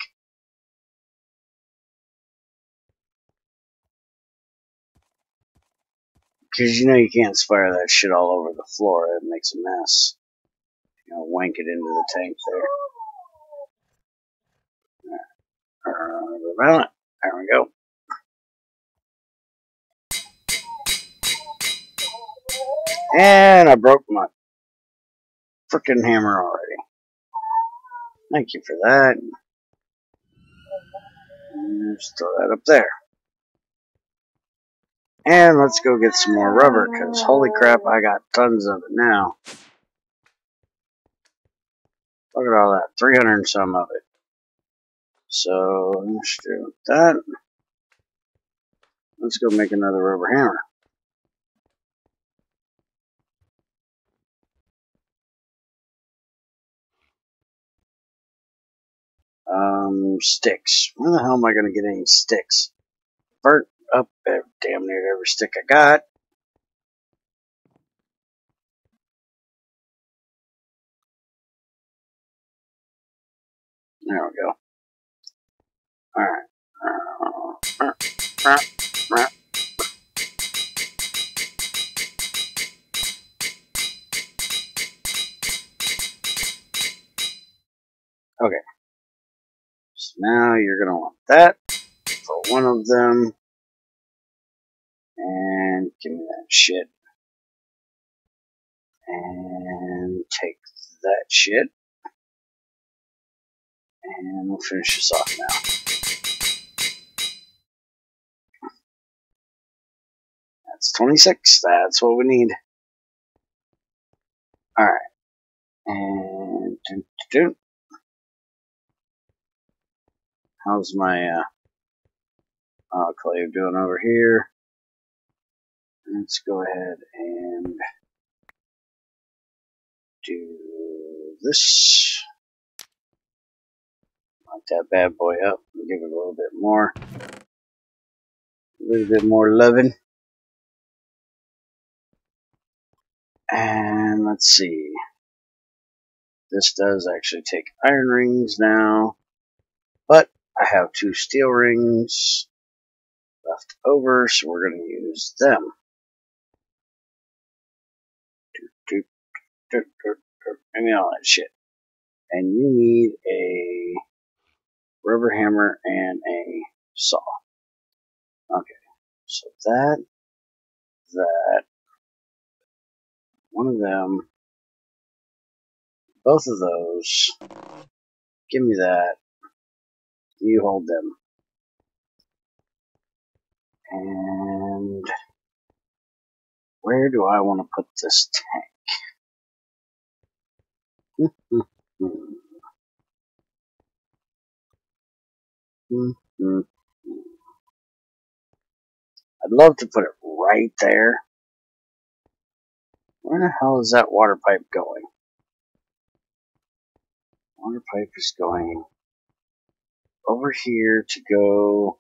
Because you know you can't splatter that shit all over the floor. It makes a mess. You know, wank it into the tank there. There we go. And I broke my frickin' hammer already. Thank you for that. Just throw that up there. And let's go get some more rubber, because holy crap, I got tons of it now. Look at all that, 300 and some of it. So, let's do that. Let's go make another rubber hammer. Sticks. Where the hell am I going to get any sticks? Burnt up damn near every stick I got. There we go. Alright. Okay. So now you're going to want that for one of them. And give me that shit. And take that shit. And we'll finish this off now. That's 26. That's what we need. Alright. And how's my clave doing over here? Let's go ahead and do this. Light that bad boy up and give it a little bit more. A little bit more loving. And let's see. This does actually take iron rings now, but I have 2 steel rings left over, so we're going to use them. And all that shit. And you need a rubber hammer and a saw. Okay, so that, one of them, both of those, give me that, you hold them. And where do I want to put this tank? I'd love to put it right there. Where the hell is that water pipe going? Water pipe is going over here to go,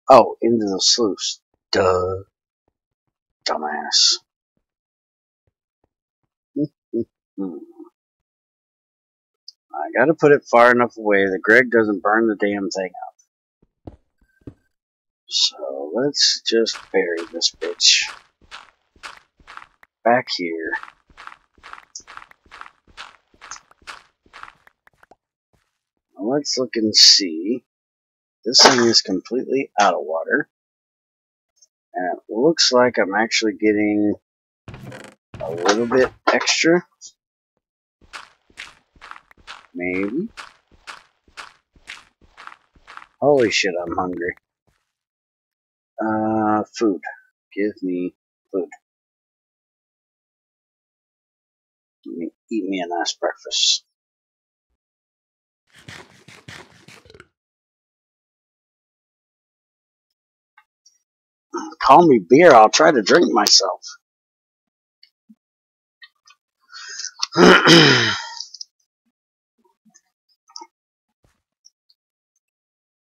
oh, into the sluice. Duh. Dumbass. I gotta put it far enough away that Greg doesn't burn the damn thing up. So let's just bury this bitch back here. Now let's look and see. This thing is completely out of water. And it looks like I'm actually getting a little bit extra. Maybe. Holy shit, I'm hungry. Food. Give me food. Eat me a nice breakfast. Call me beer, I'll try to drink myself.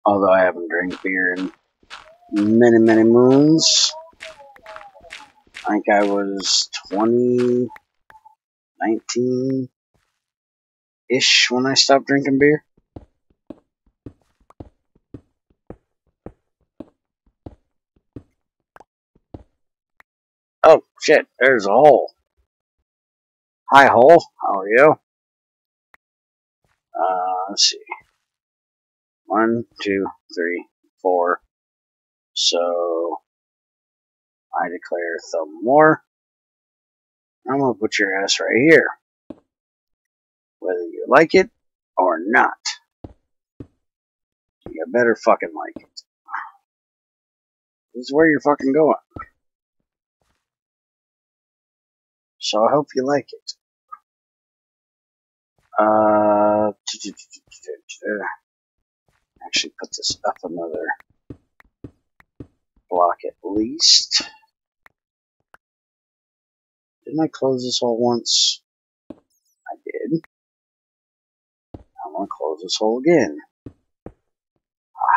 Although I haven't drank beer in many, many moons. I think I was 20, 19-ish when I stopped drinking beer. Oh, shit, there's a hole. Hi, hole. How are you? Let's see. 1, 2, 3, 4. So, I declare thumb war. I'm gonna put your ass right here. Whether you like it or not. You better fucking like it. This is where you're fucking going. So I hope you like it. Actually put this up another block at least. Didn't I close this hole once? I did. I'm gonna close this hole again.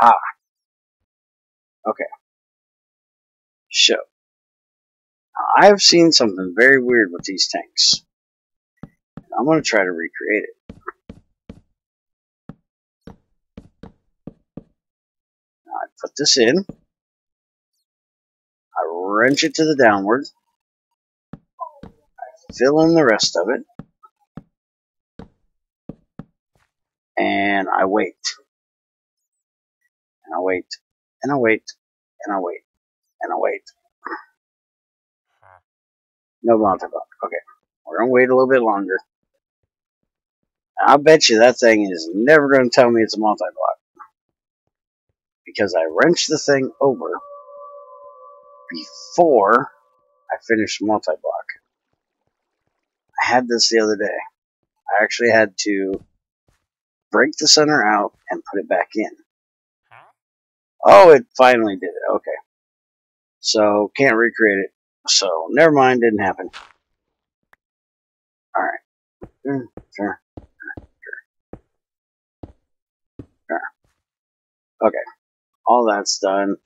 Aha! Okay. So, I have seen something very weird with these tanks. I'm gonna try to recreate it. Now, I put this in. I wrench it to the downward. I fill in the rest of it. And I wait. And I wait. And I wait. And I wait. And I wait. No multi-block. Okay. We're going to wait a little bit longer. And I bet you that thing is never going to tell me it's a multi-block. Because I wrenched the thing over before I finished multi-block. I had this the other day. I actually had to break the center out and put it back in. Oh, it finally did it. Okay. So, can't recreate it. So, never mind, didn't happen. Alright. Sure. Okay. All that's done.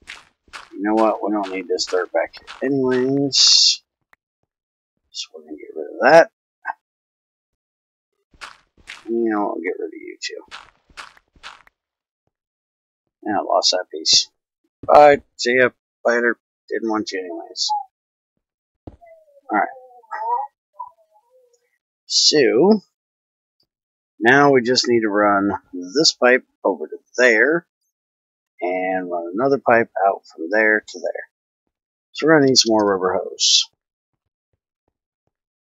You know what? We don't need this dirt back here anyways. So we're going to get rid of that. And you know what? We'll get rid of you too. Yeah, I lost that piece. Bye. See ya later. Didn't want you anyways. Alright. So, now we just need to run this pipe over to there and run another pipe out from there to there. So we're going to need some more rubber hose.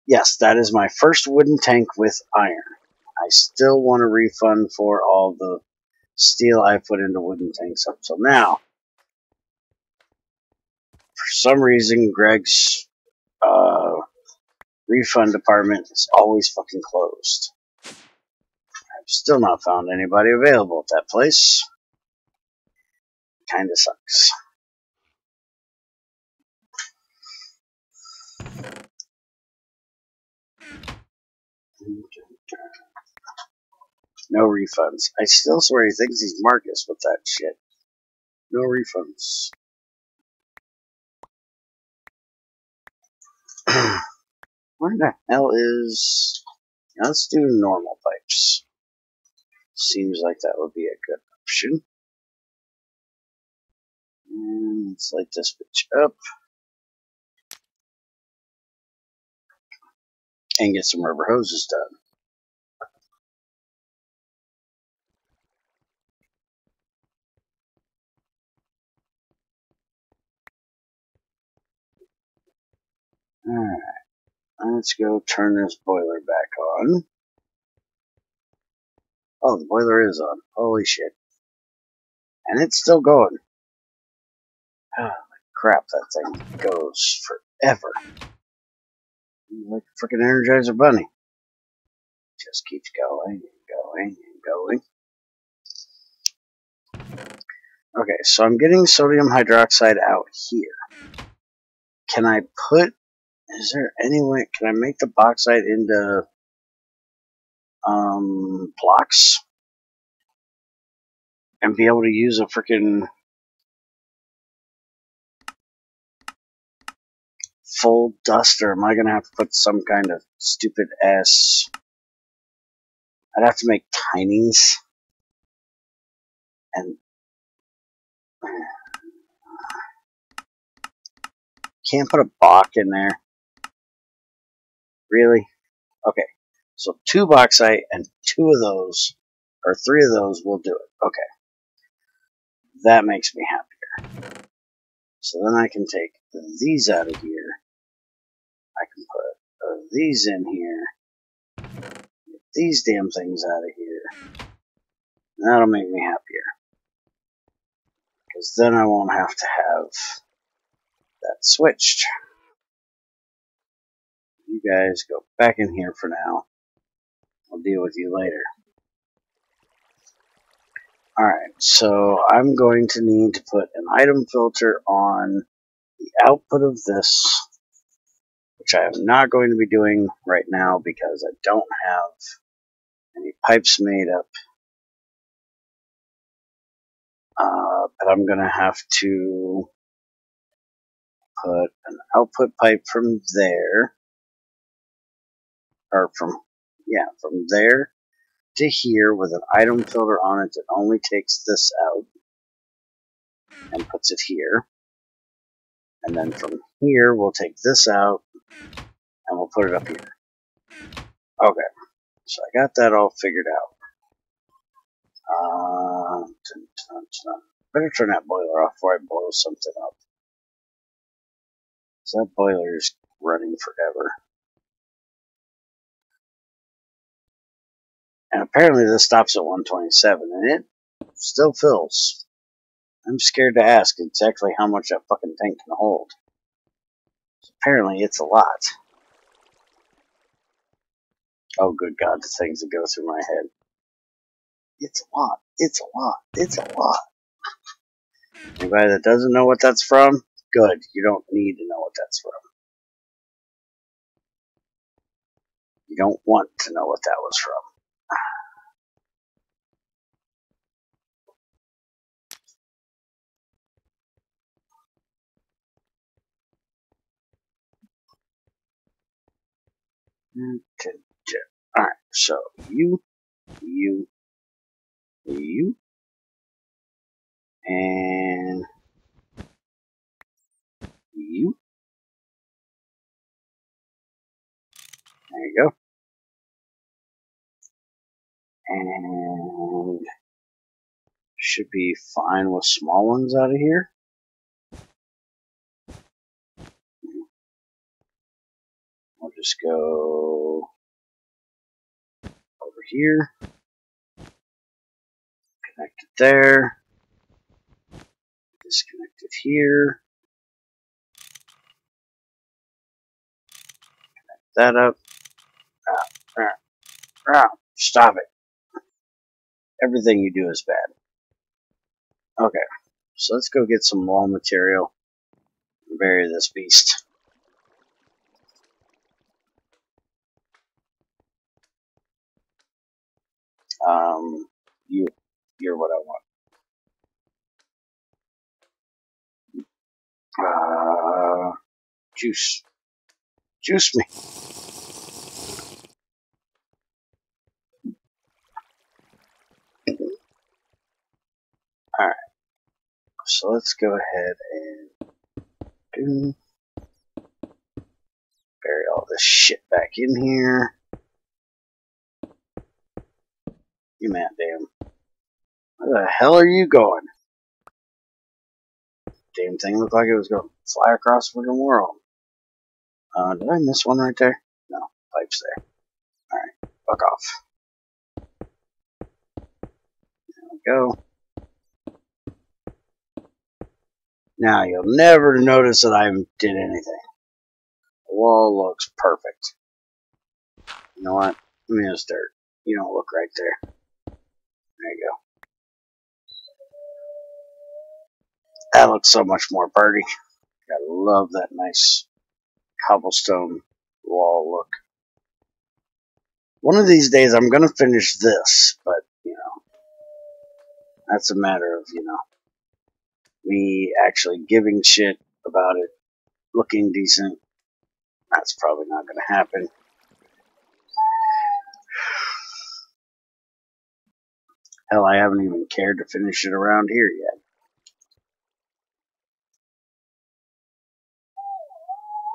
Yes, that is my first wooden tank with iron. I still want a refund for all the steel I put into wooden tanks up till now. For some reason, Greg's refund department is always fucking closed. I've still not found anybody available at that place. Kinda sucks. No refunds. I still swear he thinks he's Marcus with that shit. No refunds. Where the hell is... Let's do normal pipes. Seems like that would be a good option. And let's light this bitch up. And get some rubber hoses done. Alright. Let's go turn this boiler back on. Oh, the boiler is on. Holy shit. And it's still going. Ah, crap, that thing goes forever. Like a freaking Energizer Bunny. Just keeps going and going and going. Okay, so I'm getting sodium hydroxide out here. Can I put... Is there any way... Can I make the bauxite into... blocks? And be able to use a freaking... full duster? Am I gonna have to put some kind of stupid ass... I'd have to make tinings. And... Can't put a Bach in there. Really? Okay. So 2 bauxite and 2 of those, or 3 of those will do it. Okay. That makes me happier. So then I can take these out of here. I can put these in here. Get these damn things out of here. And that'll make me happier. Because then I won't have to have that switched. You guys go back in here for now. I'll deal with you later. Alright, so I'm going to need to put an item filter on the output of this, which I am not going to be doing right now because I don't have any pipes made up. But I'm going to have to put an output pipe from there, or from there to here with an item filter on it that only takes this out and puts it here. And then from here, we'll take this out and we'll put it up here. Okay, so I got that all figured out. Better turn that boiler off before I blow something up. So that boiler is running forever. And apparently this stops at 127, and it still fills. I'm scared to ask exactly how much that fucking tank can hold. Apparently it's a lot. Oh good God, the things that go through my head. It's a lot. It's a lot. It's a lot. Anybody that doesn't know what that's from, good. You don't need to know what that's from. You don't want to know what that was from. Alright, so you, And you. There you go. And should be fine with small ones out of here. We'll just go over here. Connect it there. Disconnect it here. Connect that up. Stop it. Everything you do is bad. Okay, so let's go get some wall material and bury this beast. You're what I want. Juice me. Alright, so let's go ahead and bury all this shit back in here. You man, damn. Where the hell are you going? Damn thing looked like it was going to fly across the freaking world. Did I miss one right there? No, pipe's there. Alright, fuck off. There we go. Now you'll never notice that I did anything. The wall looks perfect. You know what? Let me just dirt. You don't look right there. There you go. That looks so much more pretty. I love that nice cobblestone wall look. One of these days I'm going to finish this, but, you know, that's a matter of, you know, me actually giving shit about it, looking decent. That's probably not going to happen. Hell, I haven't even cared to finish it around here yet.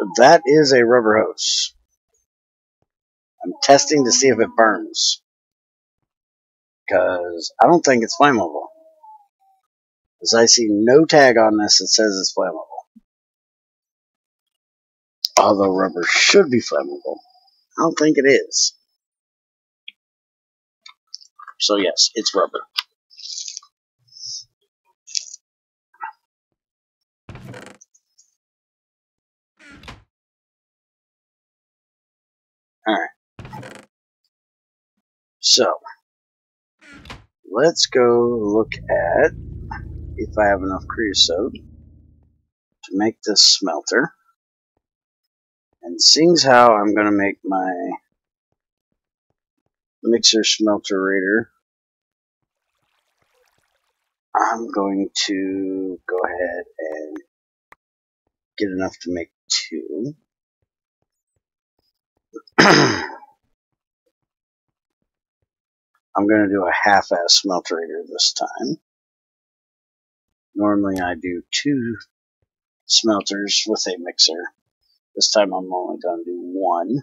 But that is a rubber hose. I'm testing to see if it burns. Because I don't think it's flammable. Because I see no tag on this that says it's flammable. Although rubber should be flammable. I don't think it is. So yes, it's rubber. Alright. So, let's go look at if I have enough creosote to make this smelter. And seeing as how I'm going to make my mixer smelterator, I'm going to go ahead and get enough to make 2. I'm going to do a half-ass smelterator this time. Normally I do 2 smelters with a mixer. This time I'm only going to do 1.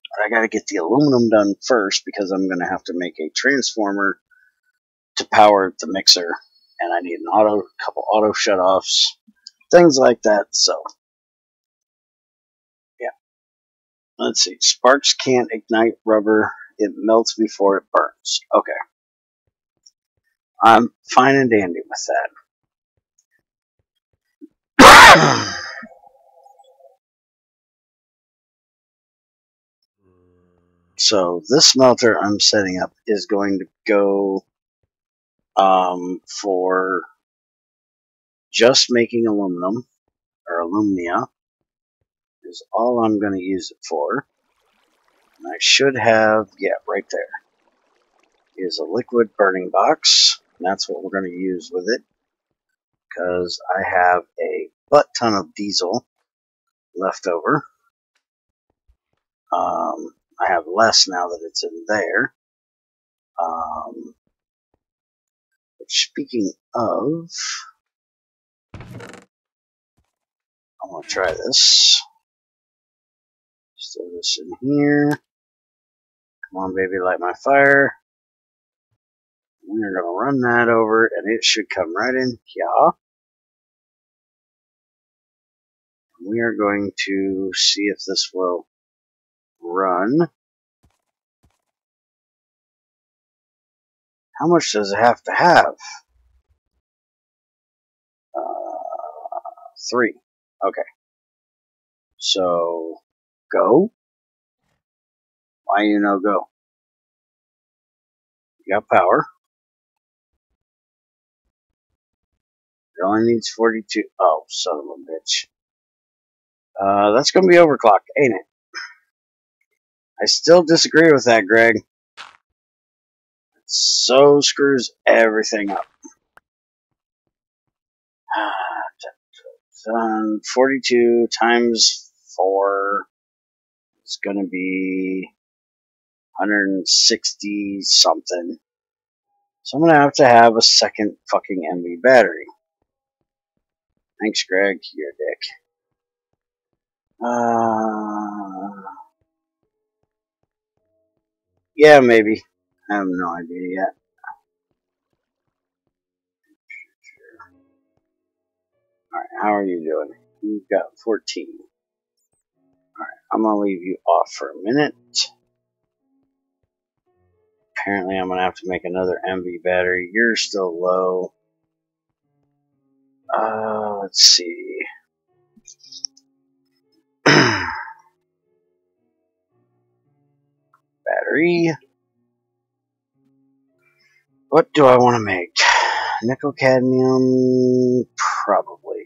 But I got to get the aluminum done first because I'm going to have to make a transformer to power the mixer. And I need a couple auto shutoffs, things like that. So, yeah. Let's see. Sparks can't ignite rubber. It melts before it burns. Okay. I'm fine and dandy with that. So this smelter I'm setting up is going to go for just making aluminum, or alumnia, is all I'm going to use it for. And I should have, yeah, right there, is a liquid burning box. And that's what we're going to use with it, because I have a butt ton of diesel left over. I have less now that it's in there. speaking of, I want to try this. Just throw this in here. Come on, baby, light my fire. We are going to run that over, and it should come right in here. We are going to see if this will run. How much does it have to have? 3. Okay. So, go. Why you no go? You got power. It only needs 42. Oh, son of a bitch. That's going to be overclocked, ain't it? I still disagree with that, Greg. It so screws everything up. 42 times 4 is going to be 160 something. So I'm going to have a second fucking MV battery. Thanks, Greg. You're a dick. Yeah, maybe. I have no idea yet. Alright, how are you doing? You've got 14. Alright, I'm going to leave you off for a minute. Apparently I'm going to have to make another MV battery. You're still low. Let's see. Battery. What do I want to make? Nickel cadmium? Probably.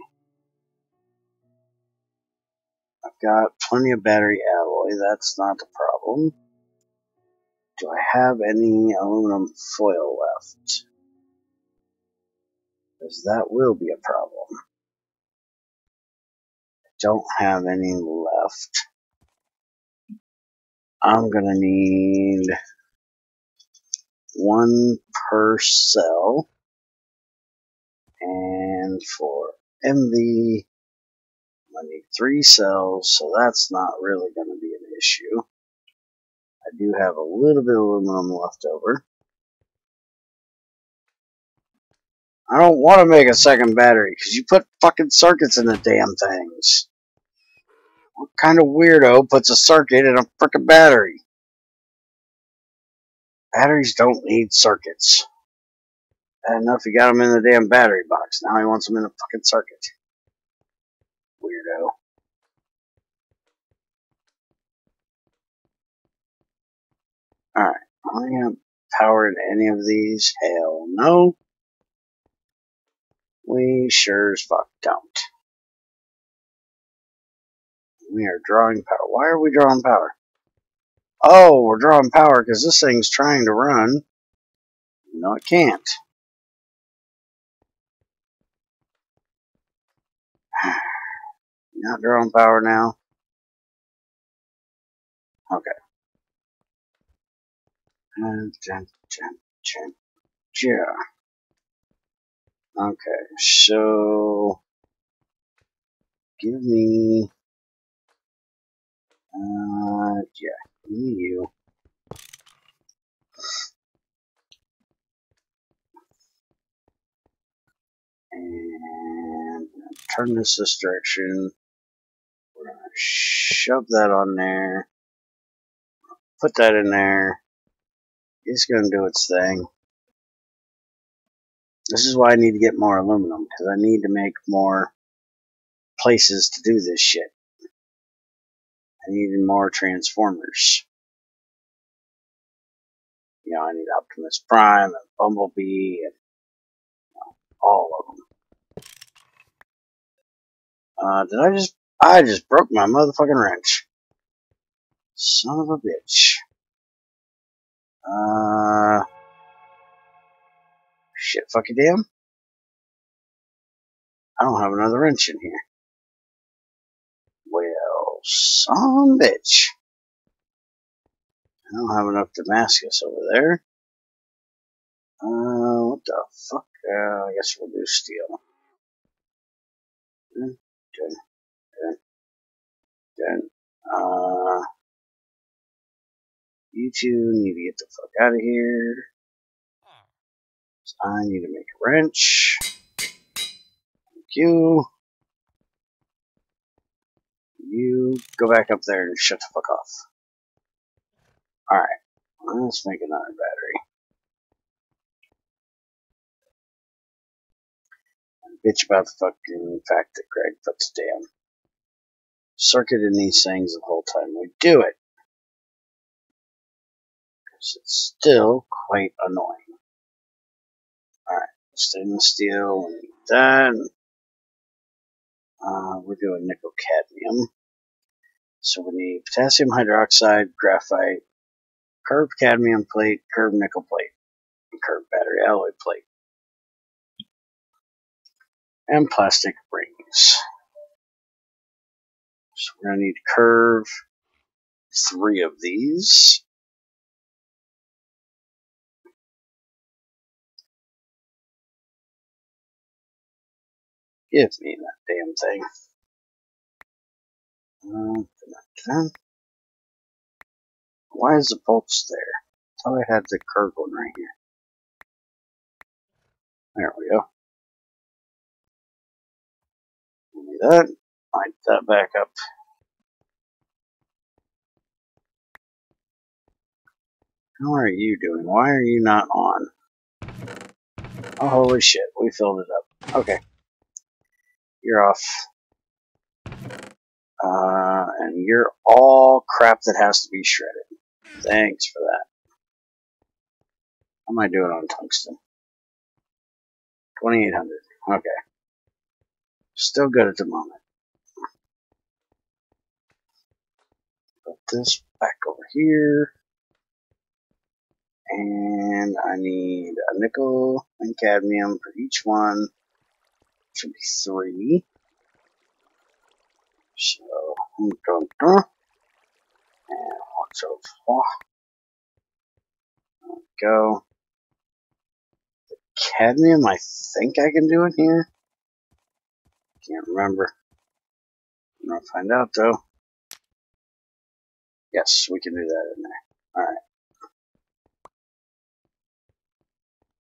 I've got plenty of battery alloy. That's not the problem. Do I have any aluminum foil left? Because that will be a problem. I don't have any left. I'm going to need 1 per cell. And for MV, I need 3 cells, so that's not really going to be an issue. I do have a little bit of aluminum left over. I don't want to make a second battery, because you put fucking circuits in the damn things. What kind of weirdo puts a circuit in a frickin' battery? Batteries don't need circuits. Bad enough he got them in the damn battery box. Now he wants them in a fucking circuit. Weirdo. Alright. Am I going to power in any of these? Hell no. We sure as fuck don't. We are drawing power. Why are we drawing power? Oh, we're drawing power because this thing's trying to run. No, it can't. Not drawing power now. Okay. Yeah. Okay, so give me give me you. And turn this direction. We're gonna shove that on there. Put that in there. It's gonna do its thing. This is why I need to get more aluminum, because I need to make more places to do this shit. I need more transformers. You know, I need Optimus Prime and Bumblebee and all of them. I just broke my motherfucking wrench. Son of a bitch. Shit, fuck you, damn. I don't have another wrench in here. Well, son of a bitch. I don't have enough Damascus over there. What the fuck? I guess we'll do steel. Dun, dun, dun. You two need to get the fuck out of here. So I need to make a wrench. Thank you. You go back up there and shut the fuck off. Alright, let's make another battery. Bitch about the fucking fact that Greg puts a damn circuit in these things the whole time we do it. Because it's still quite annoying. Alright, stainless steel, we need that. We're doing nickel cadmium. So we need potassium hydroxide, graphite, curved cadmium plate, curved nickel plate, and curved battery alloy plate. And plastic rings. So we're going to need to curve 3 of these. Give me that damn thing. Why is the bolts there? I thought I had the curved one right here. There we go. Give me that. Light that back up. How are you doing? Why are you not on? Oh, holy shit. We filled it up. Okay. You're off. And you're all crap that has to be shredded. Thanks for that. How am I doing on tungsten? 2800. Okay. Still good at the moment. Put this back over here. And I need a nickel and cadmium for each one. Should be 3. So, and watch over. There we go. The cadmium, I think I can do it here. Can't remember. I'm gonna find out though. Yes, we can do that in there. Alright.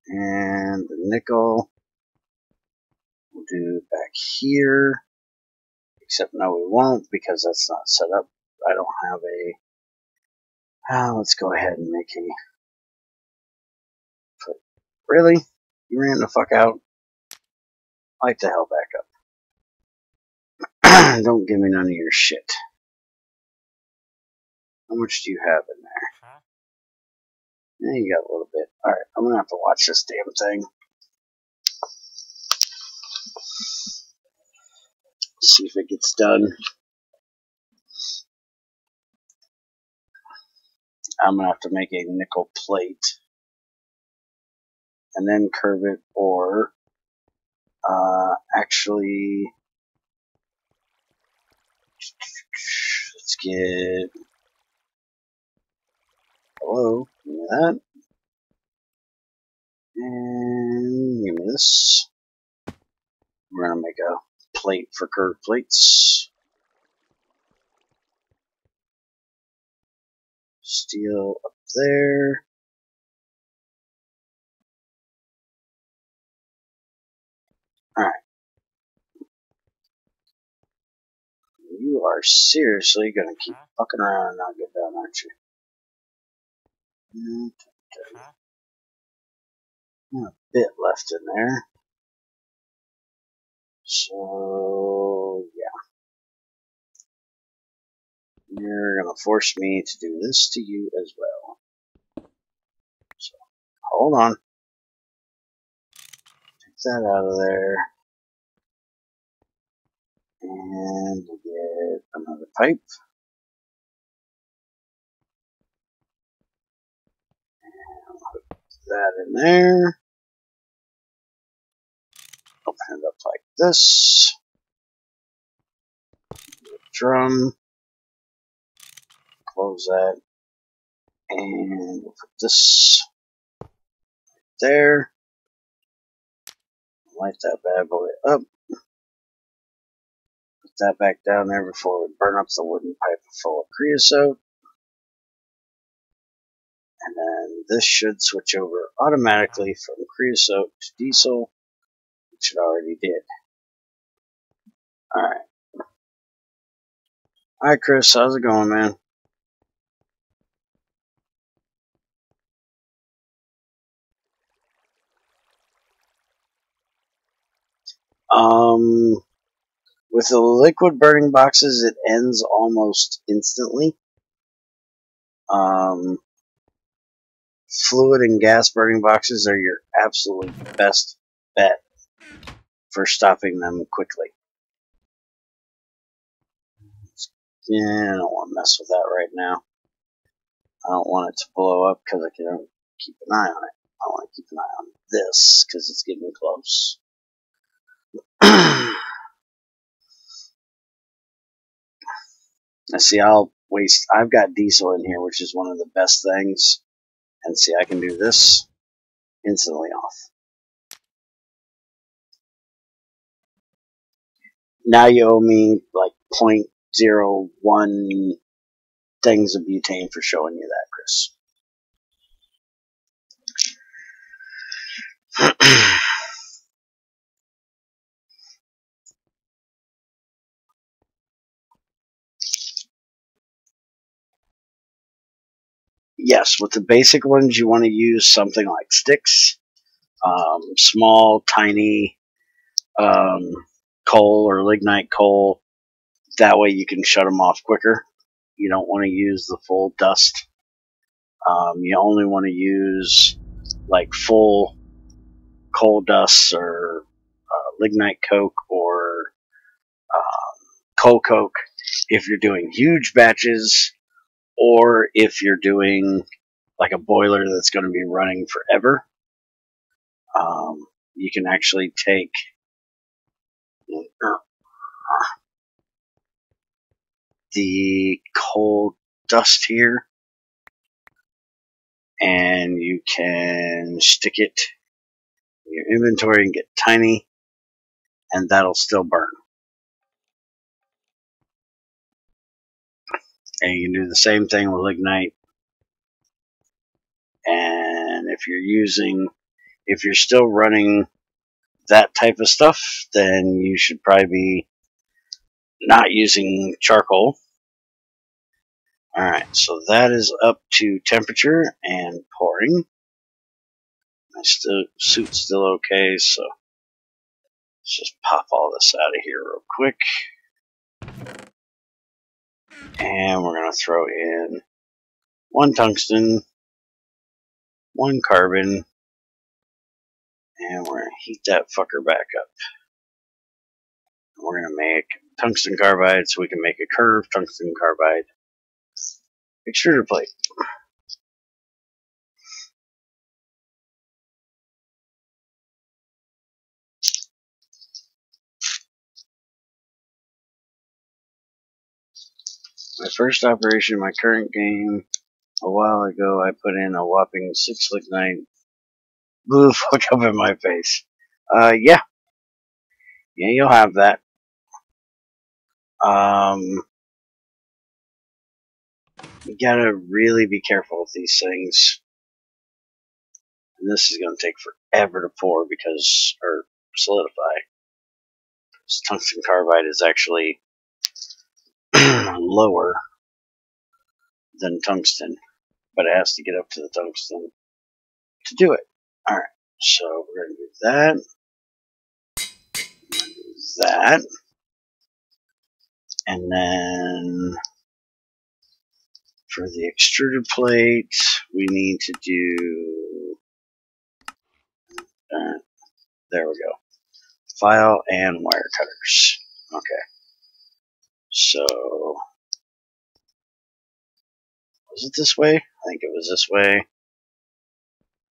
And the nickel we'll do back here. Except no, we won't because that's not set up. I don't have a. Let's go ahead and make a. Really? You ran the fuck out? Light the hell back up. Don't give me none of your shit. How much do you have in there? Yeah, you got a little bit. Alright, I'm gonna have to watch this damn thing. See if it gets done. I'm gonna have to make a nickel plate. And then curve it, or actually, let's get, hello, give me that, and give me this. We're gonna make a plate for curved plates. Steel up there. Alright. You are seriously gonna keep fucking around and not get done, aren't you? A bit left in there. So, yeah. You're gonna force me to do this to you as well. So, hold on. Take that out of there. And we'll get another pipe. And put that in there. Open it up like this. Drum. Close that. And we'll put this right there. Light that bad boy up. Put that back down there before we burn up the wooden pipe full of creosote. And then this should switch over automatically from creosote to diesel, which it already did. Alright. Alright, Chris, how's it going, man? With the liquid burning boxes, it ends almost instantly. Fluid and gas burning boxes are your absolute best bet for stopping them quickly. Yeah, I don't want to mess with that right now. I don't want it to blow up because I can keep an eye on it. I want to keep an eye on this because it's getting close. Now see, I've got diesel in here, which is one of the best things. And see, I can do this instantly off. Now you owe me like 0.01 things of butane for showing you that, Chris. Yes, with the basic ones, you want to use something like sticks, small, tiny coal or lignite coal. That way you can shut them off quicker. You don't want to use the full dust. You only want to use like full coal dust or lignite coke or coal coke if you're doing huge batches, or if you're doing like a boiler that's going to be running forever. You can actually take the coal dust here and you can stick it in your inventory and get tiny, and that'll still burn. And you can do the same thing with lignite. And if you're still running that type of stuff, then you should probably be not using charcoal. Alright, so that is up to temperature and pouring. My suit's still okay, so let's just pop all this out of here real quick. And we're going to throw in 1 tungsten, 1 carbon, and we're going to heat that fucker back up. And we're going to make tungsten carbide so we can make a curved tungsten carbide extruder plate. My first operation in my current game, a while ago, I put in a whopping 6 lignite. Blew the fuck up in my face. Yeah. Yeah, you'll have that. You gotta really be careful with these things. And this is gonna take forever to pour or solidify. This tungsten carbide is actually lower than tungsten, but it has to get up to the tungsten to do it. Alright, so we're gonna do that. That. And then for the extruded plate, we need to do there we go. File and wire cutters. Okay. So was it this way? I think it was this way.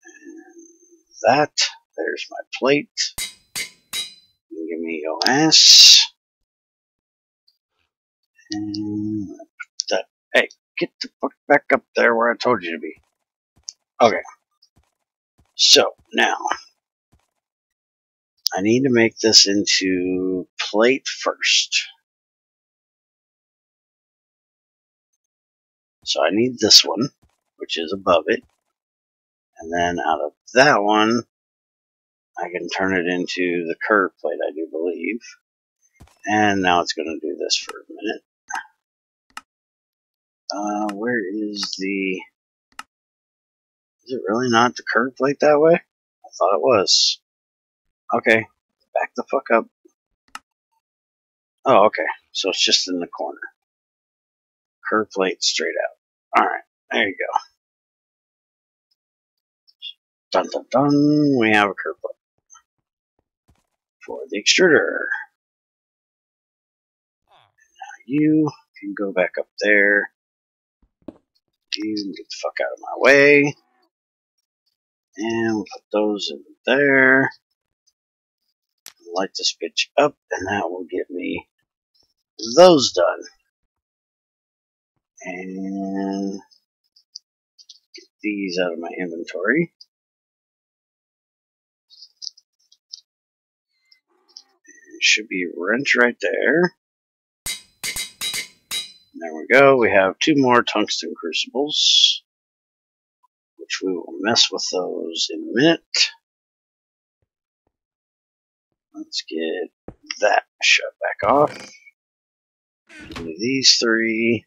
And that. There's my plate. Give me your ass. And that. Hey, get the fuck back up there where I told you to be. Okay. So now I need to make this into plate first. So I need this one, which is above it. And then out of that one, I can turn it into the curve plate, I do believe. And now it's going to do this for a minute. Where is the... Is it really not the curve plate that way? I thought it was. Okay, back the fuck up. Oh, okay. So it's just in the corner. Curve plate straight out. Alright, there you go. Dun dun dun, we have a curve plate. For the extruder. Now you can go back up there. You can get the fuck out of my way. And we'll put those in there. Light this bitch up, and that will get me those done. And get these out of my inventory. It should be a wrench right there. And there we go. We have 2 more tungsten crucibles, which we will mess with those in a minute. Let's get that shut back off. Give me these 3.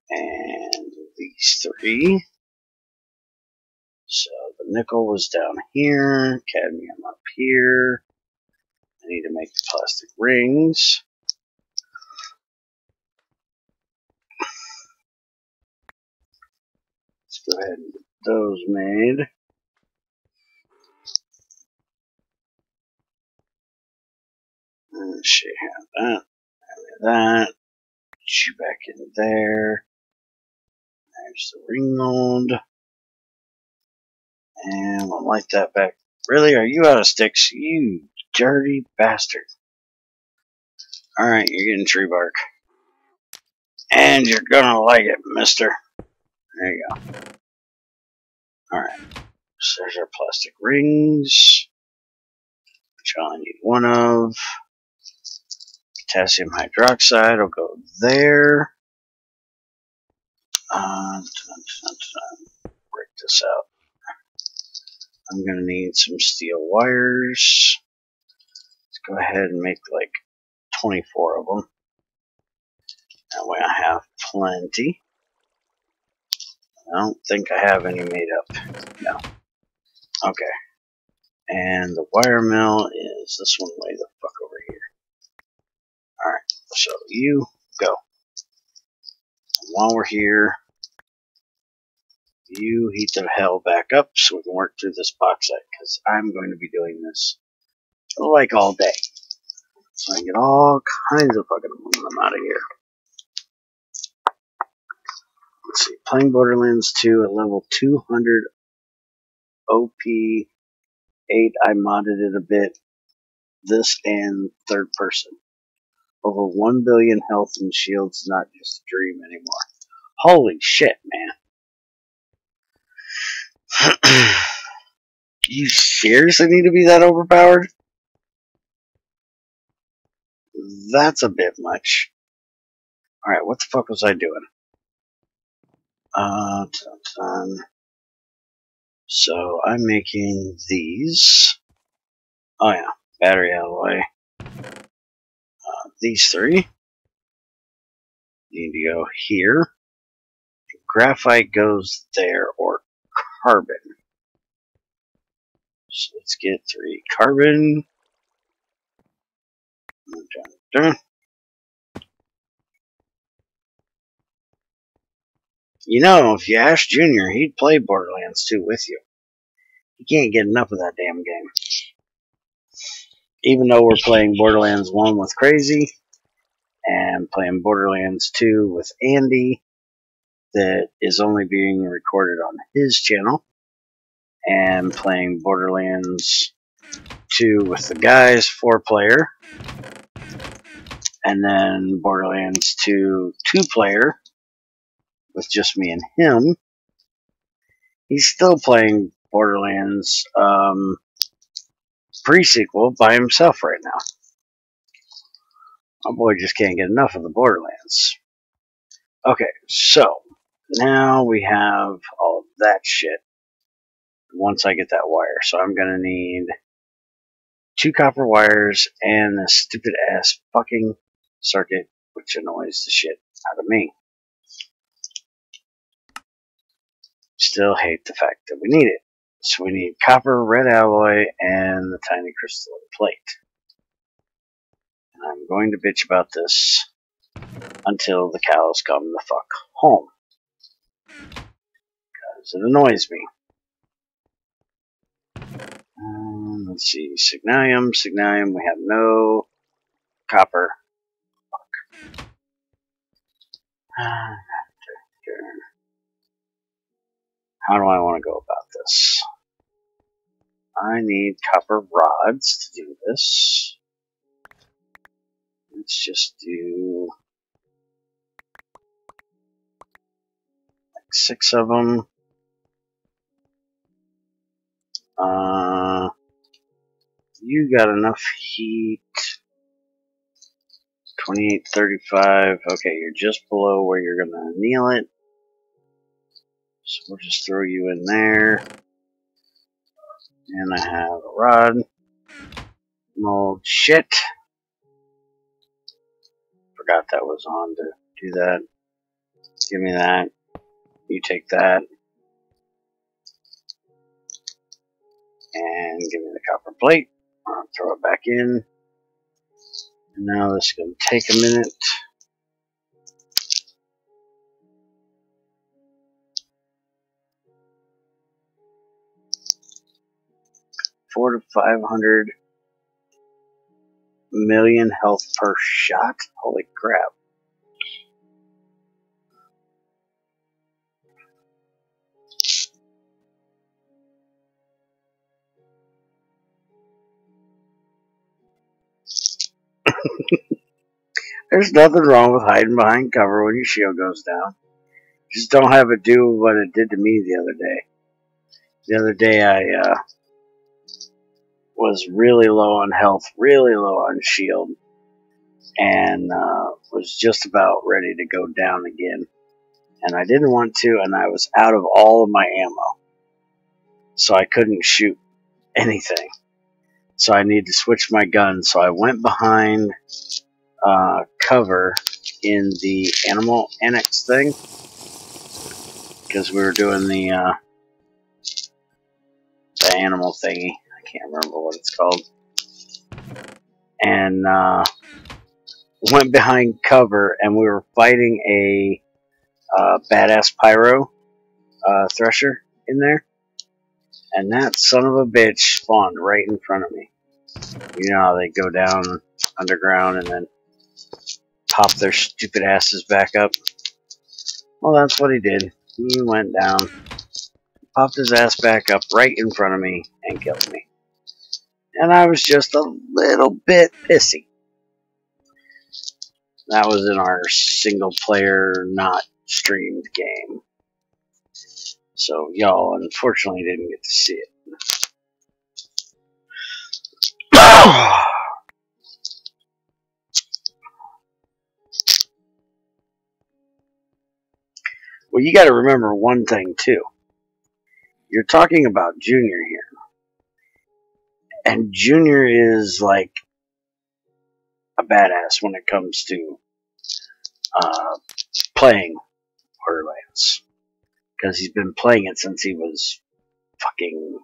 And these 3. So the nickel was down here, cadmium up here. I need to make the plastic rings. Let's go ahead and get those made. Should have that. That. Get you back in there. There's the ring mold. And we'll light that back. Really? Are you out of sticks? You dirty bastard. Alright, you're getting tree bark. And you're gonna like it, mister. There you go. Alright. So there's our plastic rings, which I only need 1 of. Potassium hydroxide will go there. Break this out. I'm going to need some steel wires. Let's go ahead and make like 24 of them. That way I have plenty. I don't think I have any made up. No. Okay. And the wire mill is this one way the fuck over here. Alright, so you go. And while we're here, you heat the hell back up so we can work through this bauxite, because I'm going to be doing this like all day. So I can get all kinds of fucking aluminum out of here. Let's see, playing Borderlands 2 at level 200 OP8, I modded it a bit. This and third person. Over 1 billion health and shields, not just a dream anymore. Holy shit, man. You seriously need to be that overpowered? That's a bit much. Alright, what the fuck was I doing? So I'm making these. Oh yeah, battery alloy. These 3 need to go here. Graphite goes there, or carbon. So let's get 3 carbon. Dun, dun. You know, if you asked Junior, he'd play Borderlands 2 with you. He can't get enough of that damn game. Even though we're playing Borderlands 1 with Crazy, and playing Borderlands 2 with Andy, that is only being recorded on his channel, and playing Borderlands 2 with the guys, 4-player, and then Borderlands 2 2-player with just me and him. He's still playing Borderlands pre-sequel by himself right now. My boy just can't get enough of the Borderlands. Okay, so now we have all of that shit once I get that wire. So I'm going to need 2 copper wires and this stupid ass fucking circuit, which annoys the shit out of me. Still hate the fact that we need it. So we need copper, red alloy, and the tiny crystalline plate. And I'm going to bitch about this until the cows come the fuck home. Because it annoys me. Let's see, Signalium, we have no copper. Fuck. How do I want to go about this? I need copper rods to do this. Let's just do like 6 of them. You got enough heat. 2835. Okay, you're just below where you're gonna anneal it. So we'll just throw you in there. And I have a rod. Mold shit. Forgot that was on to do that. Give me that. You take that. And give me the copper plate. I'll throw it back in. And now this is going to take a minute. $400 to 500 million health per shot. Holy crap. There's nothing wrong with hiding behind cover when your shield goes down. Just don't have it do what it did to me the other day. The other day I was really low on health, really low on shield, and was just about ready to go down again. And I didn't want to, and I was out of all of my ammo. So I couldn't shoot anything. So I needed to switch my gun. So I went behind cover in the animal annex thing. Because we were doing the animal thingy. I can't remember what it's called. And went behind cover, and we were fighting a badass pyro thresher in there. And that son of a bitch spawned right in front of me. You know how they go down underground and then pop their stupid asses back up? Well, that's what he did. He went down, popped his ass back up right in front of me, and killed me. And I was just a little bit pissy. That was in our single player, not streamed game. So y'all unfortunately didn't get to see it. Well, you got to remember one thing too. You're talking about Junior here. And Junior is like a badass when it comes to playing Borderlands. Because he's been playing it since he was fucking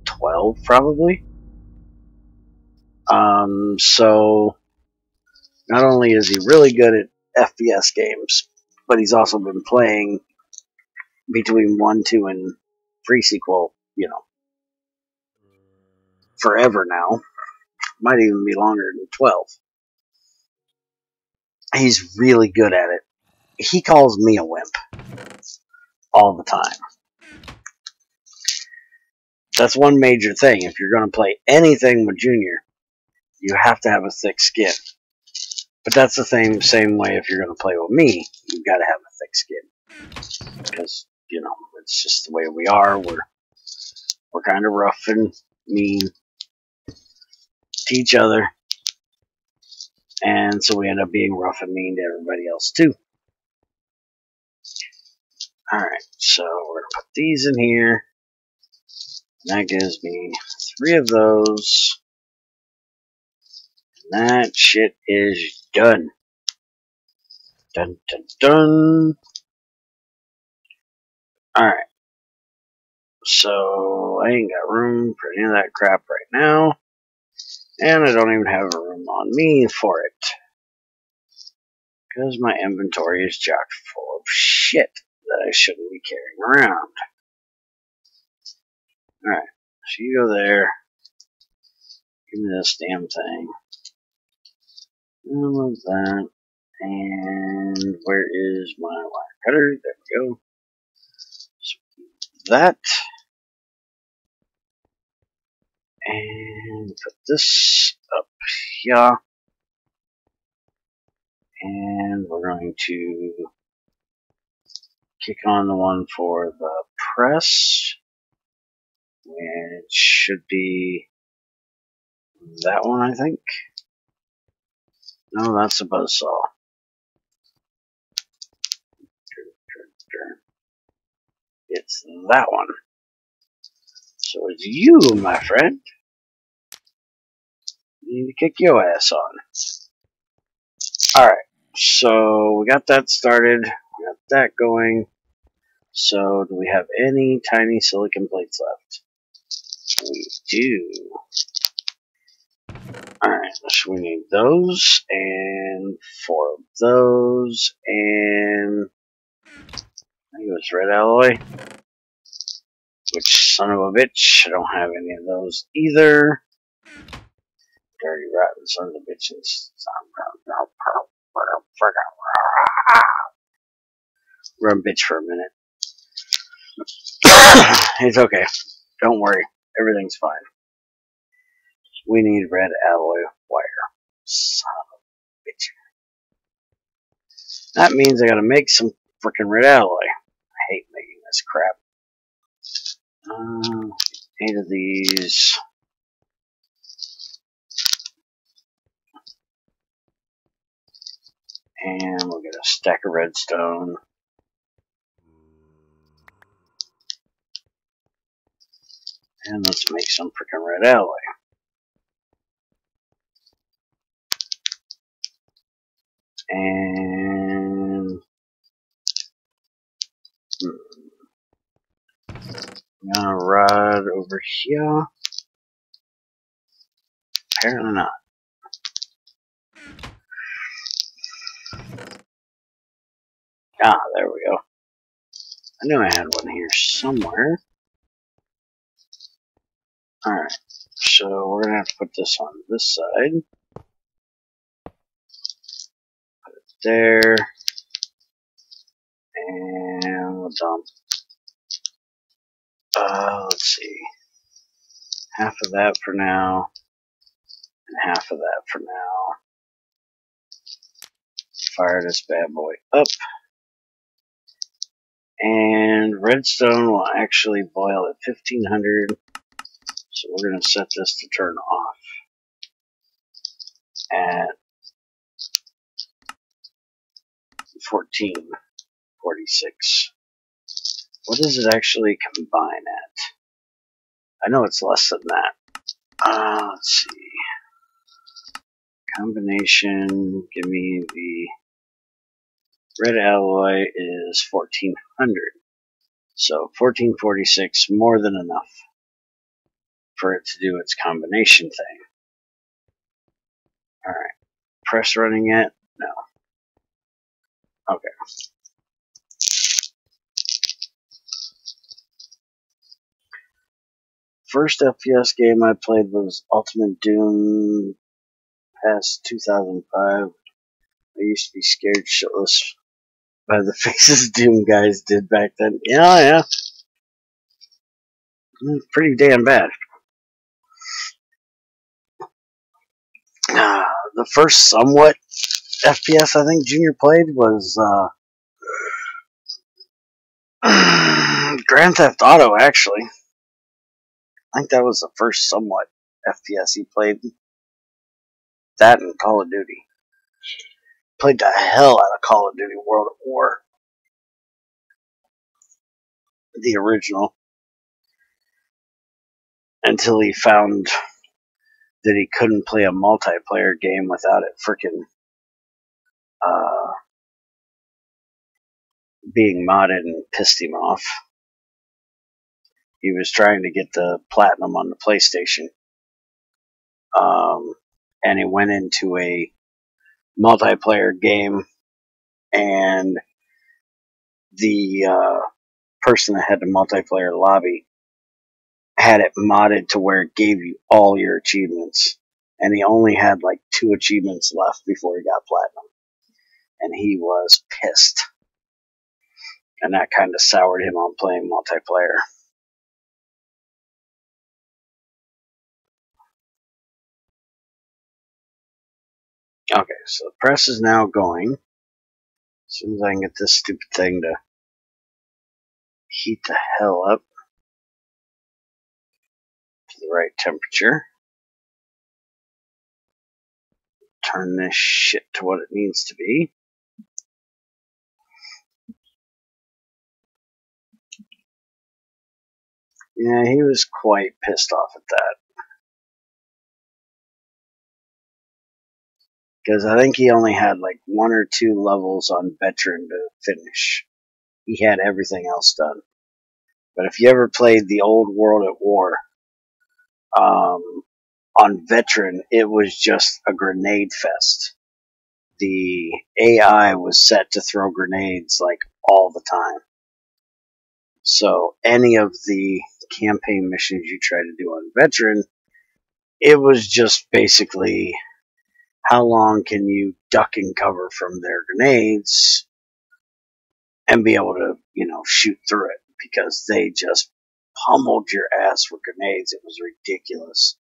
12, probably. So, not only is he really good at FPS games, but he's also been playing between 1, 2, and pre-sequel, you know, forever now. Might even be longer than 12. He's really good at it. He calls me a wimp all the time. That's one major thing. If you're going to play anything with Junior, you have to have a thick skin. But that's the same way if you're going to play with me, you've got to have a thick skin. Because, you know, it's just the way we are. We're kind of rough and mean. to each other. And so we end up being rough and mean to everybody else too. Alright, so we're going to put these in here. And that gives me 3 of those. And that shit is done. Dun dun dun. Alright. So I ain't got room for any of that crap right now. And I don't even have a room on me for it. Because my inventory is chock full of shit that I shouldn't be carrying around. Alright, so you go there. Give me this damn thing. I love that. And where is my wire cutter? There we go. So that. And put this up here. And we're going to kick on the one for the press, which should be that one, I think. No, that's a buzzsaw. It's that one. So it's you, my friend. You need to kick your ass on. Alright, so we got that started. We got that going. So do we have any tiny silicon plates left? We do. Alright, so we need those, and 4 of those, and I think it was red alloy. Which, son of a bitch, I don't have any of those either. Dirty, rotten son of a bitches. Run bitch for a minute. It's okay. Don't worry. Everything's fine. We need red alloy wire. Son of a bitch. That means I gotta make some freaking red alloy. I hate making this crap. 8 of these. And we'll get a stack of redstone. And let's make some freaking red alloy. And I'm gonna ride over here. Apparently not. Ah, there we go. I knew I had one here somewhere. Alright, so we're gonna have to put this on this side. Put it there. And we'll dump. Let's see. Half of that for now. And half of that for now. Fire this bad boy up. And redstone will actually boil at 1500. So we're going to set this to turn off at 1446. What does it actually combine at? I know it's less than that. Let's see. Combination, give me the red alloy is 1400. So 1446, more than enough for it to do its combination thing. Alright. Press running yet? No. Okay. First FPS game I played was Ultimate Doom past 2005. I used to be scared shitless by the faces Doom guys did back then. Yeah. Pretty damn bad. The first somewhat FPS I think Junior played was Grand Theft Auto, actually. I think that was the first somewhat FPS he played. That and Call of Duty. Played the hell out of Call of Duty World at War. The original. Until he found that he couldn't play a multiplayer game without it frickin' being modded, and pissed him off. He was trying to get the platinum on the PlayStation. And he went into a multiplayer game, and the person that had the multiplayer lobby had it modded to where it gave you all your achievements. And he only had like 2 achievements left before he got platinum. And he was pissed. And that kind of soured him on playing multiplayer. Okay, so the press is now going. As soon as I can get this stupid thing to heat the hell up to the right temperature. Turn this shit to what it needs to be. Yeah, he was quite pissed off at that. Because I think he only had like 1 or 2 levels on veteran to finish. He had everything else done. But if you ever played the old World at War, on veteran, it was just a grenade fest. The AI was set to throw grenades like all the time. So any of the campaign missions you try to do on veteran, it was just basically how long can you duck and cover from their grenades and be able to, shoot through it, because they just pummeled your ass with grenades. It was ridiculous.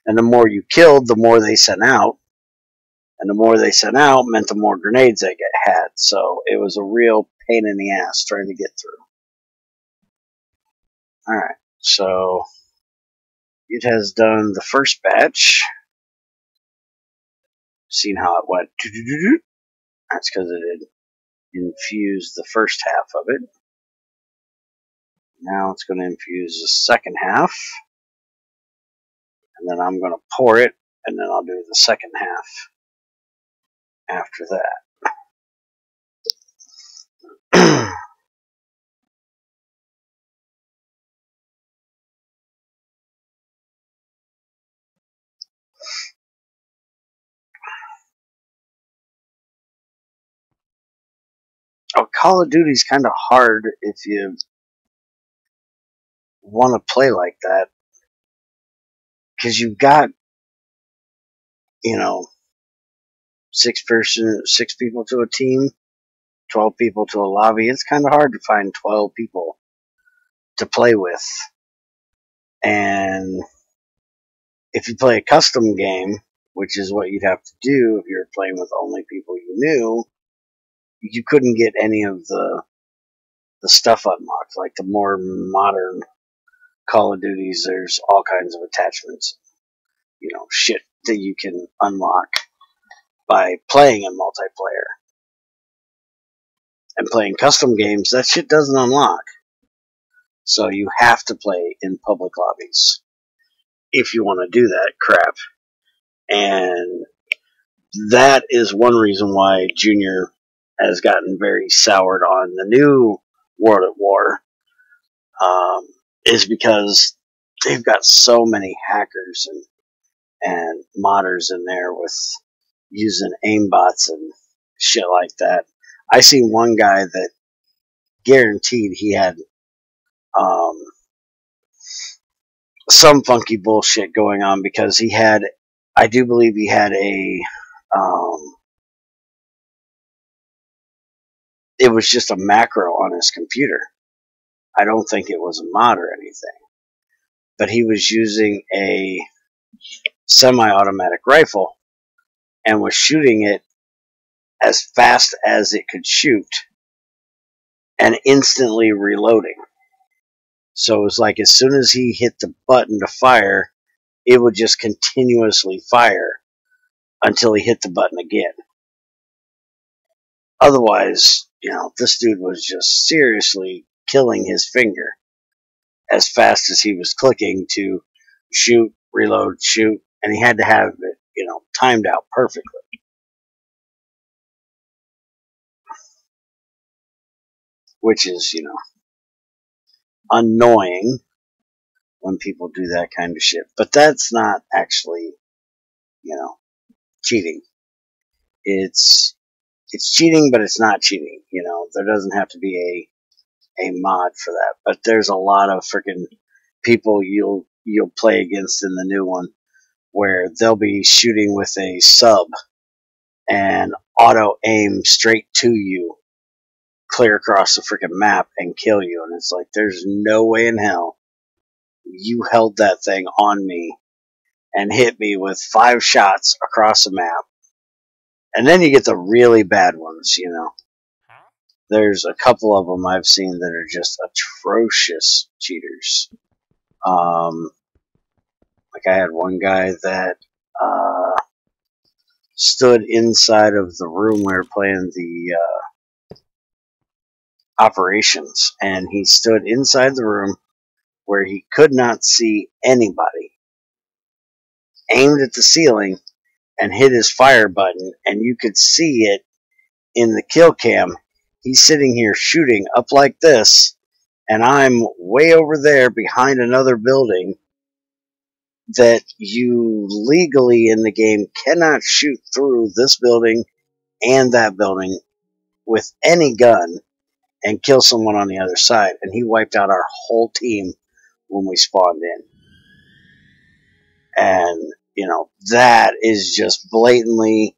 And the more you killed, the more they sent out. And the more they sent out meant the more grenades they had. So it was a real pain in the ass trying to get through. Alright, so it has done the first batch. Seen how it went. That's because it had infused the first half of it. Now it's going to infuse the second half. And then I'm going to pour it, and then I'll do the second half after that. Oh, Call of Duty's kind of hard if you want to play like that, because you've got, 6 people to a team, 12 people to a lobby. It's kind of hard to find 12 people to play with. And if you play a custom game, which is what you'd have to do if you're playing with only people you knew, you couldn't get any of the stuff unlocked. Like the more modern Call of Duties, there's all kinds of attachments, shit that you can unlock by playing in multiplayer. And playing custom games, that shit doesn't unlock. So you have to play in public lobbies if you want to do that crap. And that is one reason why Junior has gotten very soured on the new World at War, is because they've got so many hackers and modders in there with using aimbots and shit like that. I seen one guy that guaranteed he had some funky bullshit going on, because I do believe he had it was just a macro on his computer. I don't think it was a mod or anything. But he was using a semi-automatic rifle and was shooting it as fast as it could shoot and instantly reloading. So it was like as soon as he hit the button to fire, it would just continuously fire until he hit the button again. Otherwise, this dude was just seriously killing his finger as fast as he was clicking to shoot, reload, shoot, and he had to have it, timed out perfectly. Which is, annoying when people do that kind of shit. But that's not actually, cheating. It's cheating, but it's not cheating. There doesn't have to be a mod for that. But there's a lot of freaking people you'll play against in the new one where they'll be shooting with a sub and auto aim straight to you, clear across the freaking map and kill you. And it's like, there's no way in hell you held that thing on me and hit me with 5 shots across the map. And then you get the really bad ones, There's a couple of them I've seen that are just atrocious cheaters. Like I had one guy that stood inside of the room we were playing the operations, and he stood inside the room where he could not see anybody, aimed at the ceiling, and hit his fire button, and you could see it in the kill cam. He's sitting here shooting up like this, and I'm way over there behind another building that you legally in the game cannot shoot through this building and that building with any gun and kill someone on the other side. And he wiped out our whole team when we spawned in. And, that is just blatantly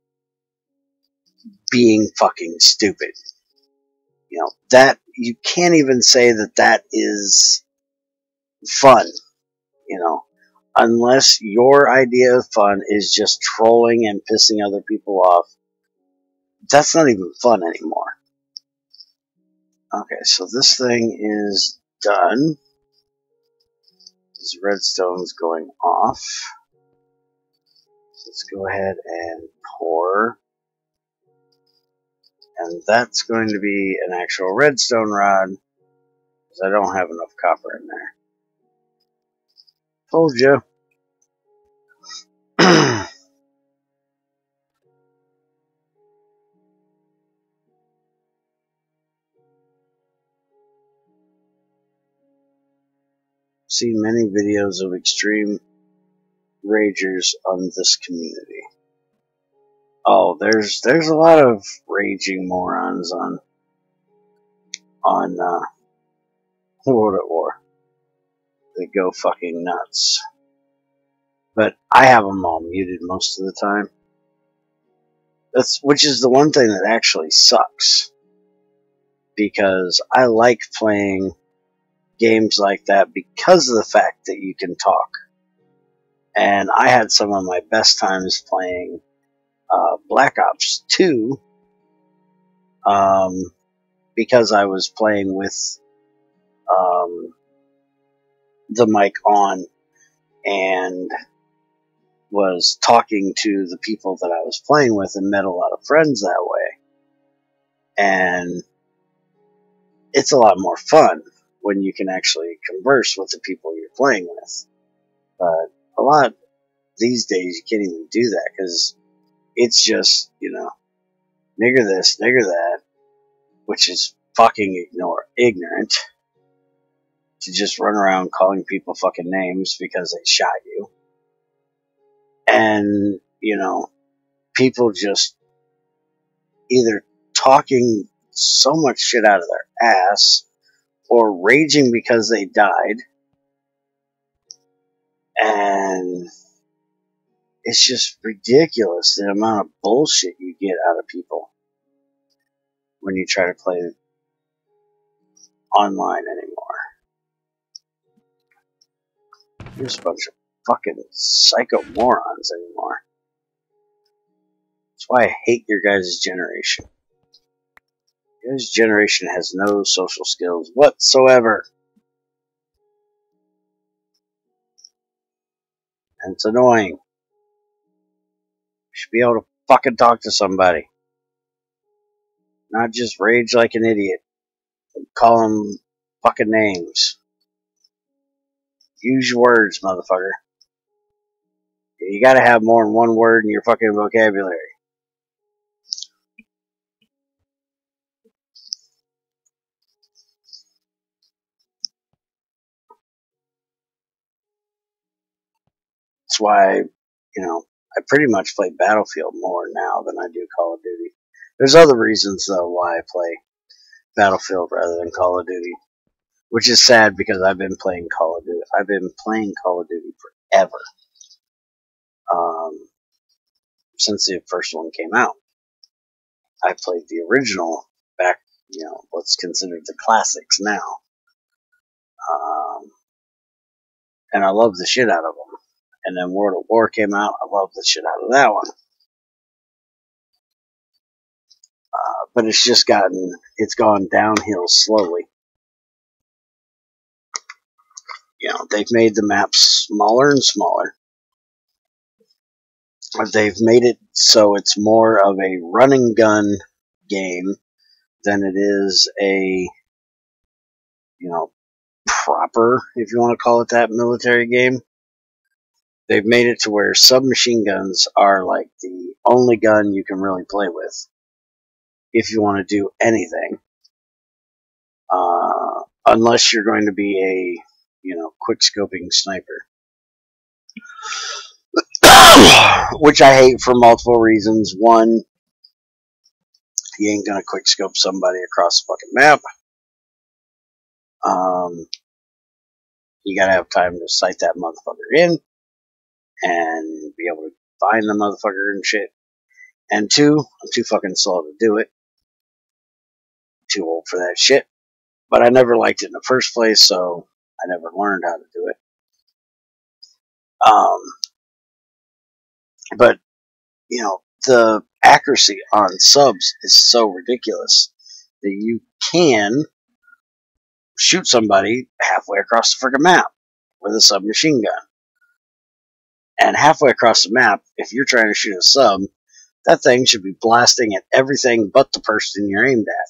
being fucking stupid. That you can't even say that is fun, unless your idea of fun is just trolling and pissing other people off. That's not even fun anymore. Okay, so this thing is done. This redstone's going off. So let's go ahead and pour. And that's going to be an actual redstone rod, because I don't have enough copper in there. Told you. Seen many videos of extreme ragers on this community. Oh, there's a lot of raging morons on World at War. They go fucking nuts. But I have them all muted most of the time. Which is the one thing that actually sucks. Because I like playing games like that because of the fact that you can talk. And I had some of my best times playing Black Ops 2 because I was playing with the mic on and was talking to the people that I was playing with and met a lot of friends that way. And it's a lot more fun when you can actually converse with the people you're playing with. But a lot these days you can't even do that because it's just, nigger this, nigger that, which is fucking ignorant to just run around calling people fucking names because they shot you. And, people just either talking so much shit out of their ass or raging because they died. And it's just ridiculous the amount of bullshit you get out of people when you try to play online anymore. There's a bunch of fucking psycho morons anymore. That's why I hate your guys' generation. Your guys' generation has no social skills whatsoever. And it's annoying. You should be able to fucking talk to somebody. Not just rage like an idiot. Call them fucking names. Use your words, motherfucker. You gotta have more than one word in your fucking vocabulary. That's why, I pretty much play Battlefield more now than I do Call of Duty. There's other reasons, though, why I play Battlefield rather than Call of Duty. Which is sad because I've been playing Call of Duty. I've been playing Call of Duty forever. Since the first one came out. I played the original back, what's considered the classics now. And I love the shit out of them. And then World at War came out. I love the shit out of that one. But it's gone downhill slowly. They've made the maps smaller and smaller. They've made it so it's more of a run and gun game than it is a, proper, if you want to call it that, military game. They've made it to where submachine guns are like the only gun you can really play with if you want to do anything. Unless you're going to be a, quick scoping sniper. Which I hate for multiple reasons. One, you ain't gonna quick scope somebody across the fucking map. You gotta have time to sight that motherfucker in and be able to find the motherfucker and shit. And two, I'm too fucking slow to do it. Too old for that shit. But I never liked it in the first place, so I never learned how to do it. But, the accuracy on subs is so ridiculous that you can shoot somebody halfway across the friggin' map with a submachine gun. And halfway across the map, if you're trying to shoot a sub, that thing should be blasting at everything but the person you're aimed at.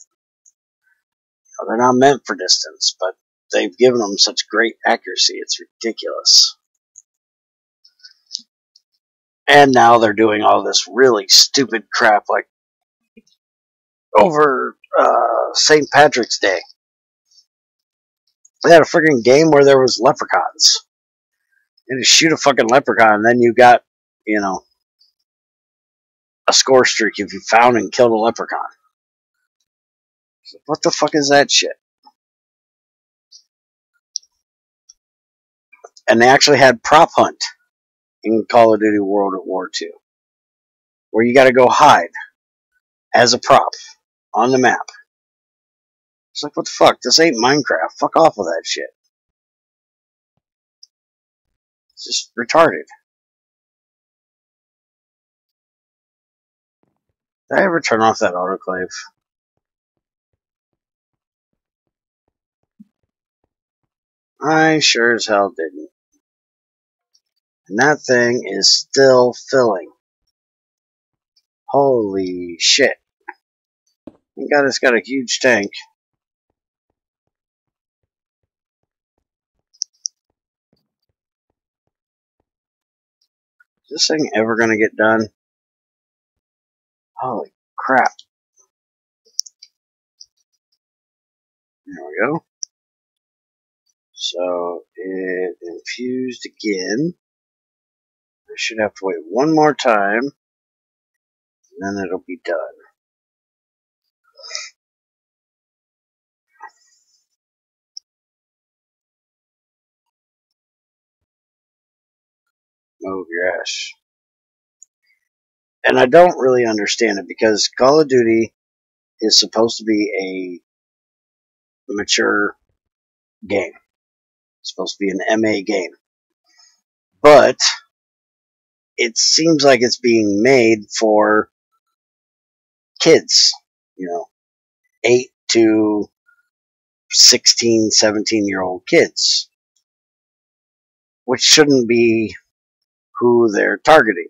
They're not meant for distance, but they've given them such great accuracy, it's ridiculous. And now they're doing all this really stupid crap like over St. Patrick's Day. They had a freaking game where there was leprechauns. You had to shoot a fucking leprechaun, and then you got, a score streak if you found and killed a leprechaun. What the fuck is that shit? And they actually had prop hunt in Call of Duty World at War 2. Where you gotta go hide as a prop on the map. It's like, what the fuck? This ain't Minecraft. Fuck off with that shit. It's just retarded. Did I ever turn off that autoclave? I sure as hell didn't. And that thing is still filling. Holy shit. Thank God it's got a huge tank. Is this thing ever gonna get done? Holy crap. There we go. So it infused again. I should have to wait one more time, and then it'll be done. Move your ass. And I don't really understand it because Call of Duty is supposed to be a mature game. It's supposed to be an MA game. But it seems like it's being made for kids, 8 to 16, 17-year-old kids. Which shouldn't be who they're targeting.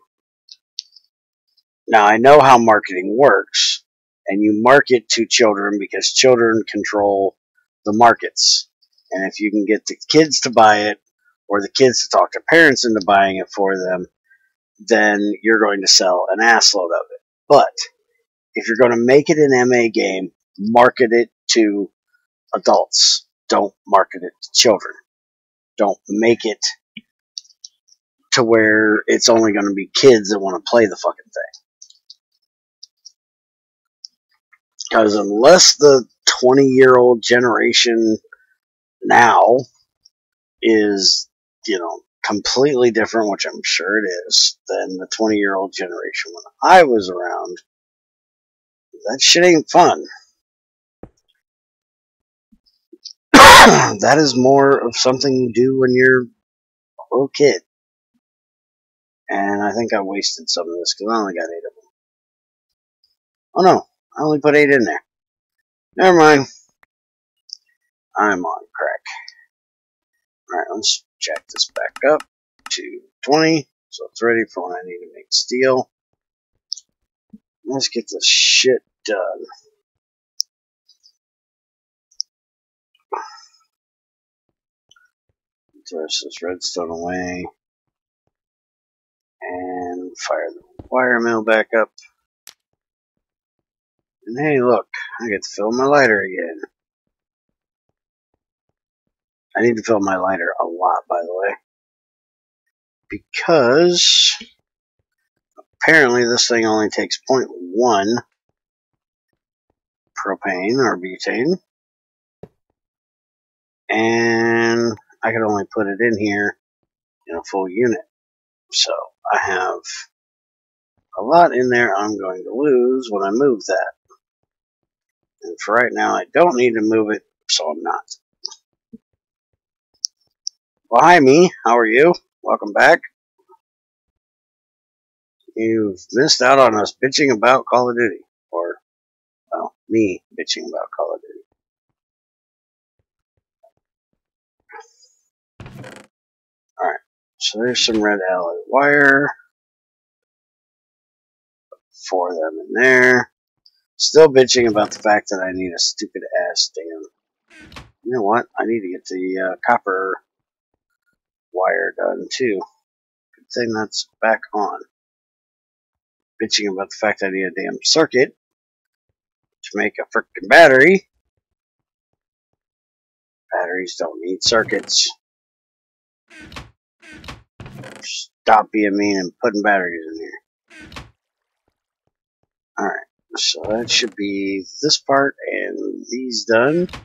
Now, I know how marketing works, and you market to children because children control the markets. And if you can get the kids to buy it, or the kids to talk to parents into buying it for them, then you're going to sell an assload of it. But if you're going to make it an MA game, market it to adults. Don't market it to children. Don't make it to where it's only going to be kids that want to play the fucking thing. Because unless the 20-year-old generation now is, completely different, which I'm sure it is, than the 20-year-old generation when I was around, that shit ain't fun. That is more of something you do when you're a little kid. And I think I wasted some of this because I only got 8 of them. Oh no, I only put 8 in there. Never mind. I'm on crack. Alright, let's jack this back up to 20. So it's ready for when I need to make steel. Let's get this shit done. Throw this redstone away. And fire the wire mill back up. And hey, look, I get to fill my lighter again. I need to fill my lighter a lot, by the way. Because apparently this thing only takes 0.1 propane or butane. And I can only put it in here in a full unit. So I have a lot in there I'm going to lose when I move that. And for right now, I don't need to move it, so I'm not. Well, hi, me. How are you? Welcome back. You've missed out on us bitching about Call of Duty. Or, well, me bitching about Call of Duty. Alright, so there's some red alloy wire. 4 of them in there. Still bitching about the fact that I need a stupid ass damn. You know what? I need to get the copper wire done too. Good thing that's back on. Bitching about the fact that I need a damn circuit to make a frickin' battery. Batteries don't need circuits. Stop being mean and putting batteries in here. Alright, so that should be this part and these done. So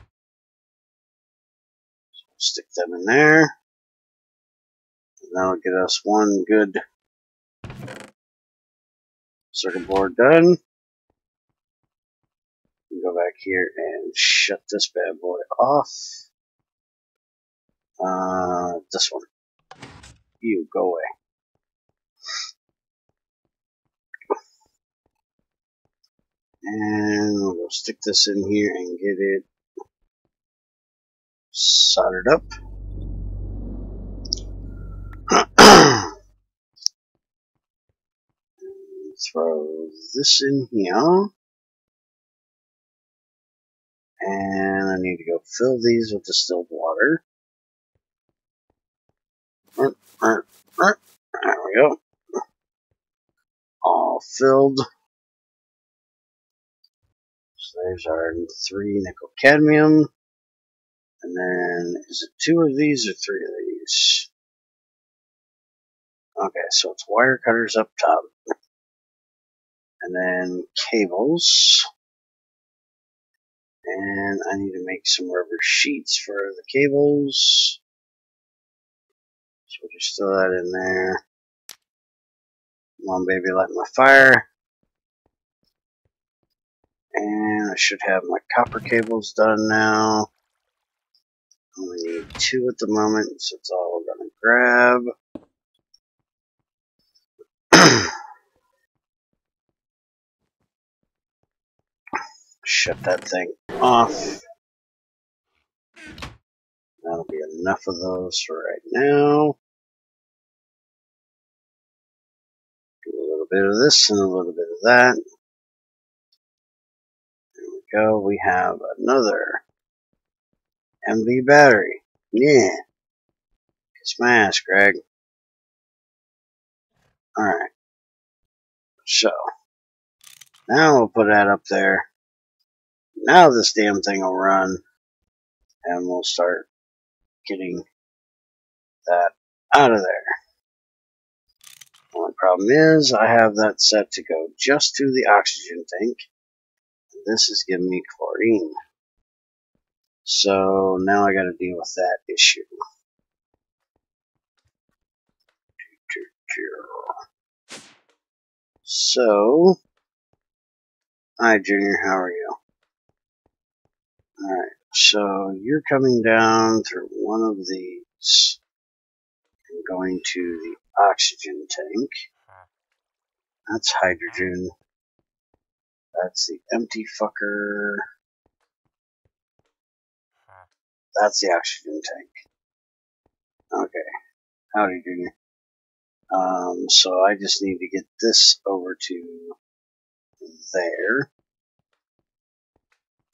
stick them in there. And that'll get us one good circuit board done. Go back here and shut this bad boy off. This one. You go away. And we'll go stick this in here and get it soldered up. Throw this in here. And I need to go fill these with distilled water. There we go. All filled. So there's our 3 nickel cadmium. And then, is it 2 of these or 3 of these? Okay, so it's wire cutters up top. And then cables. And I need to make some rubber sheets for the cables. So we'll just throw that in there. Come on, baby, light my fire. And I should have my copper cables done now. Only need 2 at the moment, so it's all we're going to grab. Shut that thing off. That'll be enough of those for right now. bit of this and a little bit of that. There we go. We have another MV battery. Yeah. Kiss my ass, Greg. Alright. So, now we'll put that up there. Now this damn thing will run. And we'll start getting that out of there. The only problem is I have that set to go just to the oxygen tank. And this is giving me chlorine. So now I gotta deal with that issue. So, hi Junior, how are you? Alright, so you're coming down through one of these and going to the oxygen tank. That's hydrogen. That's the empty fucker. That's the oxygen tank. Okay. Howdy, Junior. So I just need to get this over to there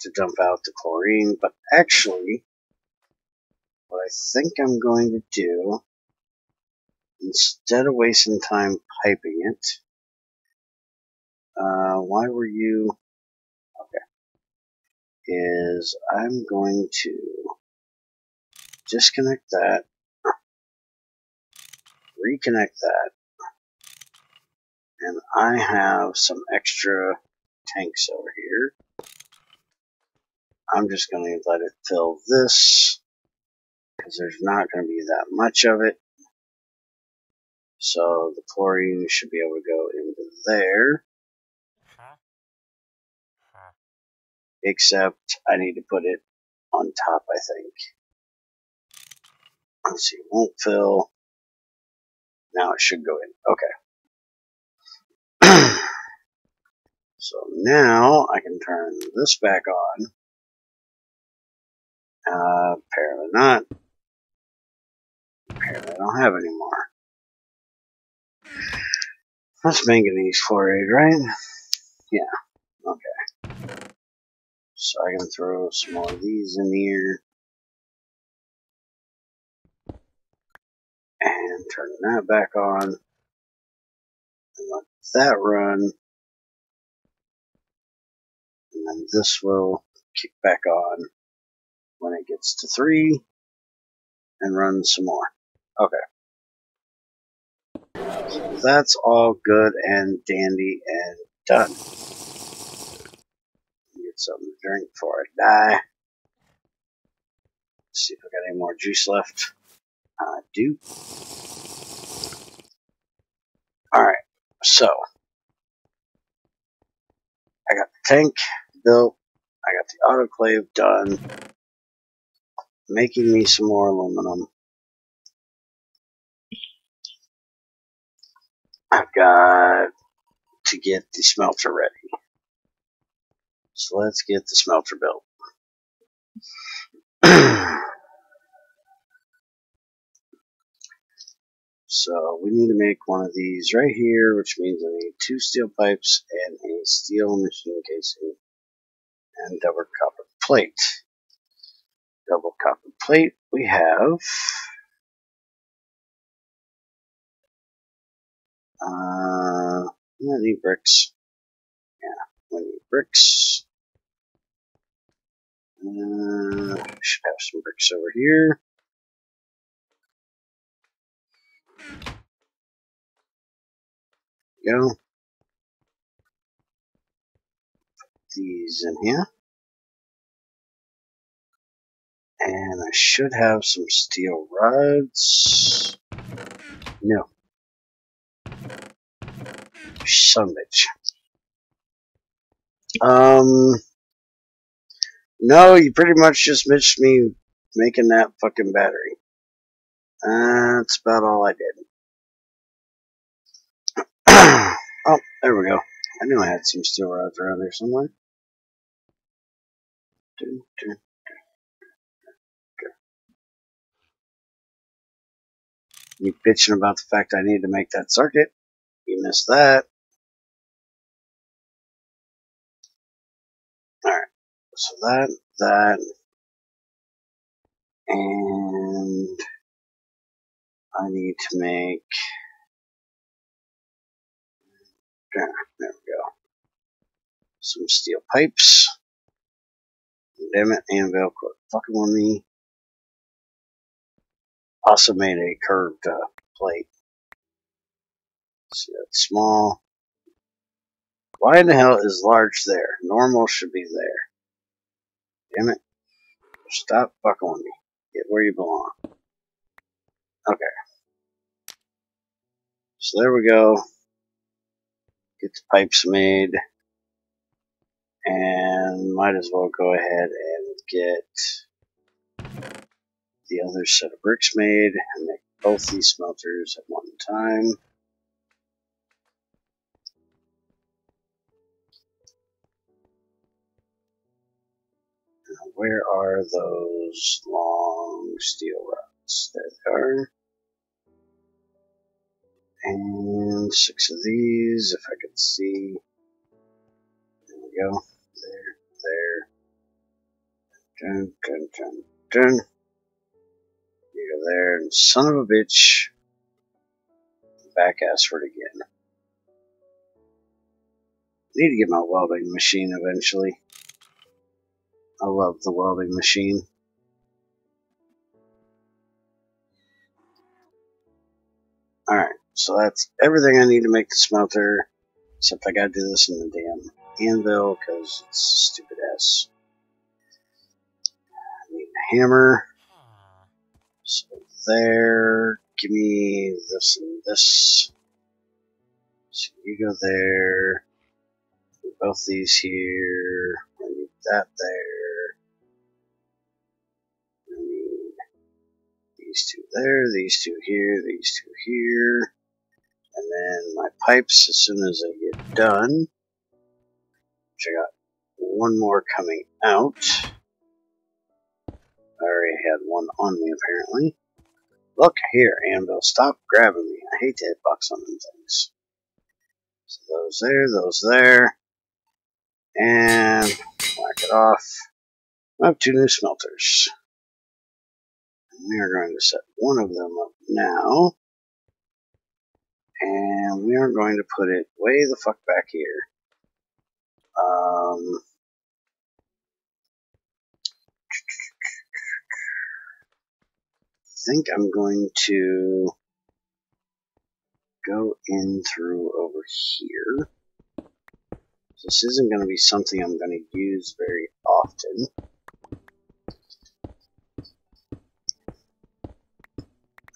to dump out the chlorine. But actually, what I think I'm going to do, instead of wasting time piping it, why were you... Okay. Is I'm going to disconnect that, reconnect that, and I have some extra tanks over here. I'm just going to let it fill this, because there's not going to be that much of it. So the chlorine should be able to go into there. Except I need to put it on top, I think. Let's see, won't fill. Now it should go in. Okay. So now I can turn this back on. Apparently not. Apparently I don't have any more. That's manganese chloride, right? Yeah. Okay. So I can throw some more of these in here. And turn that back on. And let that run. And then this will kick back on when it gets to 3. And run some more. Okay. So that's all good and dandy and done. Get something to drink before I die. Let's see if I got any more juice left. I do. Alright, so I got the tank built. I got the autoclave done. Making me some more aluminum. I've got to get the smelter ready. So let's get the smelter built. So we need to make one of these right here, which means I need 2 steel pipes and a steel machine casing and double copper plate. Double copper plate we have. I need bricks. Yeah, we need bricks. Should have some bricks over here. Go. Put these in here. And I should have some steel rods. No. Son of a bitch. No, you pretty much just missed me making that fucking battery. That's about all I did. Oh, there we go. I knew I had some steel rods around there somewhere. You bitching about the fact I need to make that circuit. You missed that. So that, and I need to make, there we go, some steel pipes. Damn it, anvil, quit fucking with me. Also made a curved plate. See, that's small. Why in the hell is large there? Normal should be there. Damn it. Stop fucking with me. Get where you belong. Okay. So there we go. Get the pipes made. And might as well go ahead and get the other set of bricks made and make both these smelters at one time. Now, where are those long steel rods? There they are. And 6 of these, if I could see. There we go. There. Dun, dun, dun, dun. You go there, and son of a bitch. Back ass for it again. Need to get my welding machine eventually. I love the welding machine. Alright, so that's everything I need to make the smelter. Except I gotta do this in the damn anvil because it's stupid ass. I need a hammer. So there. Give me this and this. So you go there. Both these here. I need that there. I need these two there, these two here, these two here. And then my pipes as soon as I get done. Which I got one more coming out. I already had one on me apparently. Look here, anvil, stop grabbing me. I hate to hitbox on them things. So those there. And whack it off. I have 2 new smelters. And we are going to set one of them up now. And we are going to put it way the fuck back here. I think I'm going to go in through over here. This isn't going to be something I'm going to use very often.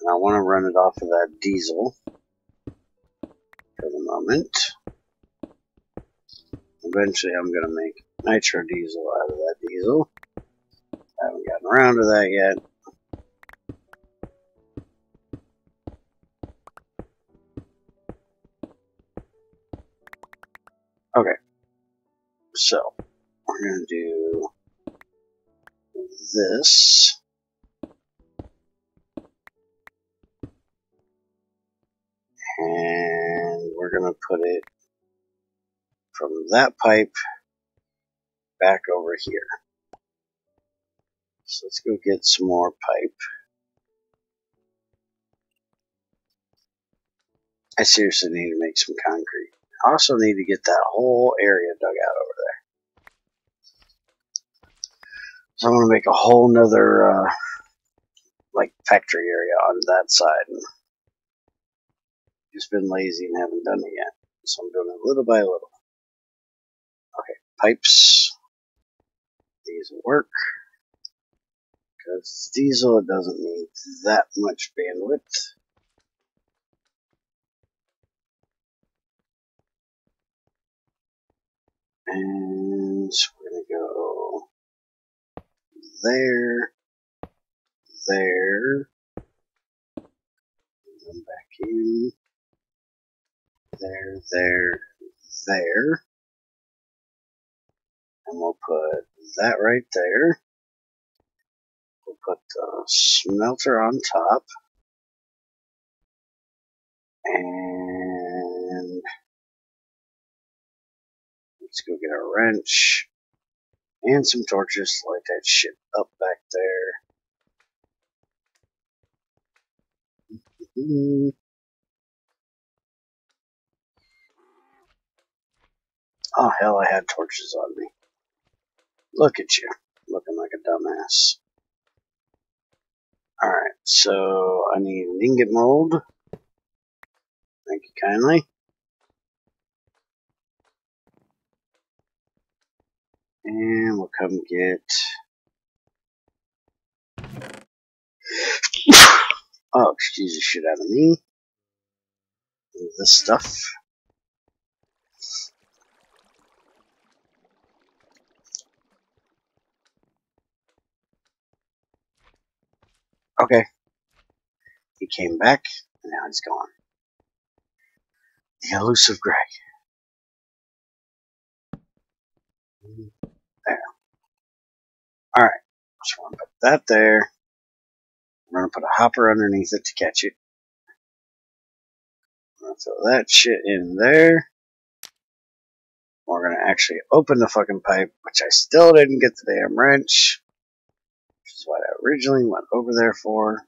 And I want to run it off of that diesel for the moment. Eventually I'm going to make nitro diesel out of that diesel. I haven't gotten around to that yet. Okay, so we're going to do this. And we're going to put it from that pipe back over here. So let's go get some more pipe. I seriously need to make some concrete. I also need to get that whole area dug out over there. So I'm going to make a whole nother like factory area on that side. And just been lazy and haven't done it yet. So I'm doing it little by little. Okay, pipes. These will work. Because it's diesel, it doesn't need that much bandwidth. And we're going to go there, there, and then back in, there, there. And we'll put that right there. We'll put the smelter on top. And let's go get a wrench. And some torches to light that shit up back there. Oh, hell, I had torches on me. Look at you, looking like a dumbass. Alright, so I need an ingot mold. Thank you kindly. And we'll come get... Oh, excuse the shit out of me. This stuff. Okay. He came back, and now he's gone. The elusive Greg. There. Alright. Just want to put that there. I'm going to put a hopper underneath it to catch it. I'm going to throw that shit in there. We're going to actually open the fucking pipe, which I still didn't get the damn wrench. Which is what I originally went over there for.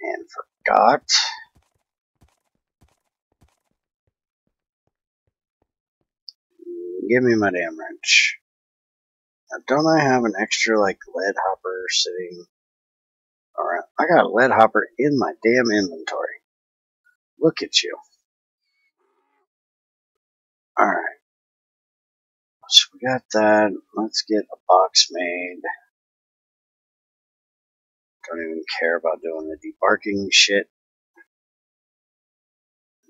And forgot. Give me my damn wrench. Now, don't I have an extra, like, lead hopper sitting around? I got a lead hopper in my damn inventory. Look at you. Alright. So we got that. Let's get a box made. Don't even care about doing the debarking shit.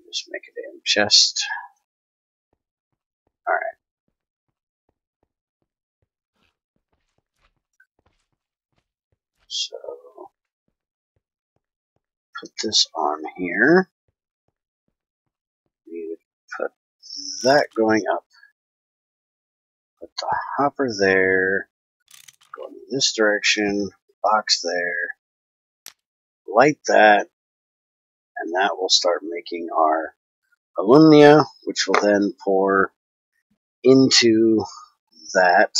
Just make a damn chest. Alright. So, put this on here. We need to put that going up. Put the hopper there. Go in this direction. Box there. Light that. And that will start making our alumina, which will then pour into that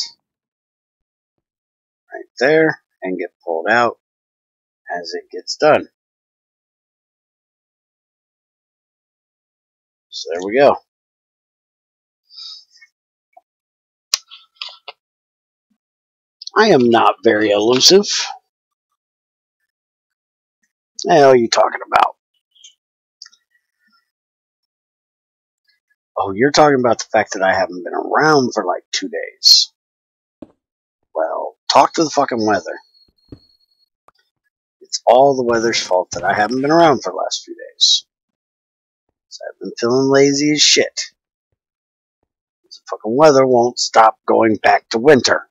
right there and get pulled out as it gets done. So there we go. I am not very elusive. What the hell are you talking about? Oh, you're talking about the fact that I haven't been around for like 2 days. Well, talk to the fucking weather. It's all the weather's fault that I haven't been around for the last few days. So I've been feeling lazy as shit. The fucking weather won't stop going back to winter.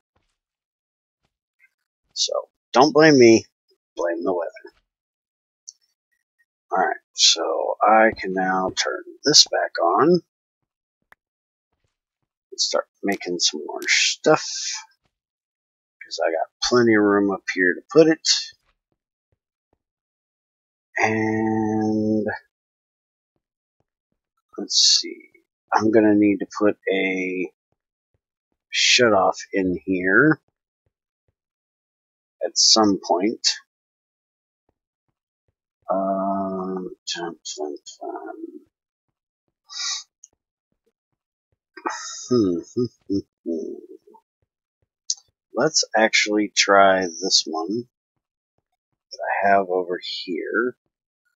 So, don't blame me, blame the weather. Alright, so I can now turn this back on. And start making some more stuff. Because I got plenty of room up here to put it. And let's see. I'm going to need to put a shutoff in here at some point. Let's actually try this one that I have over here.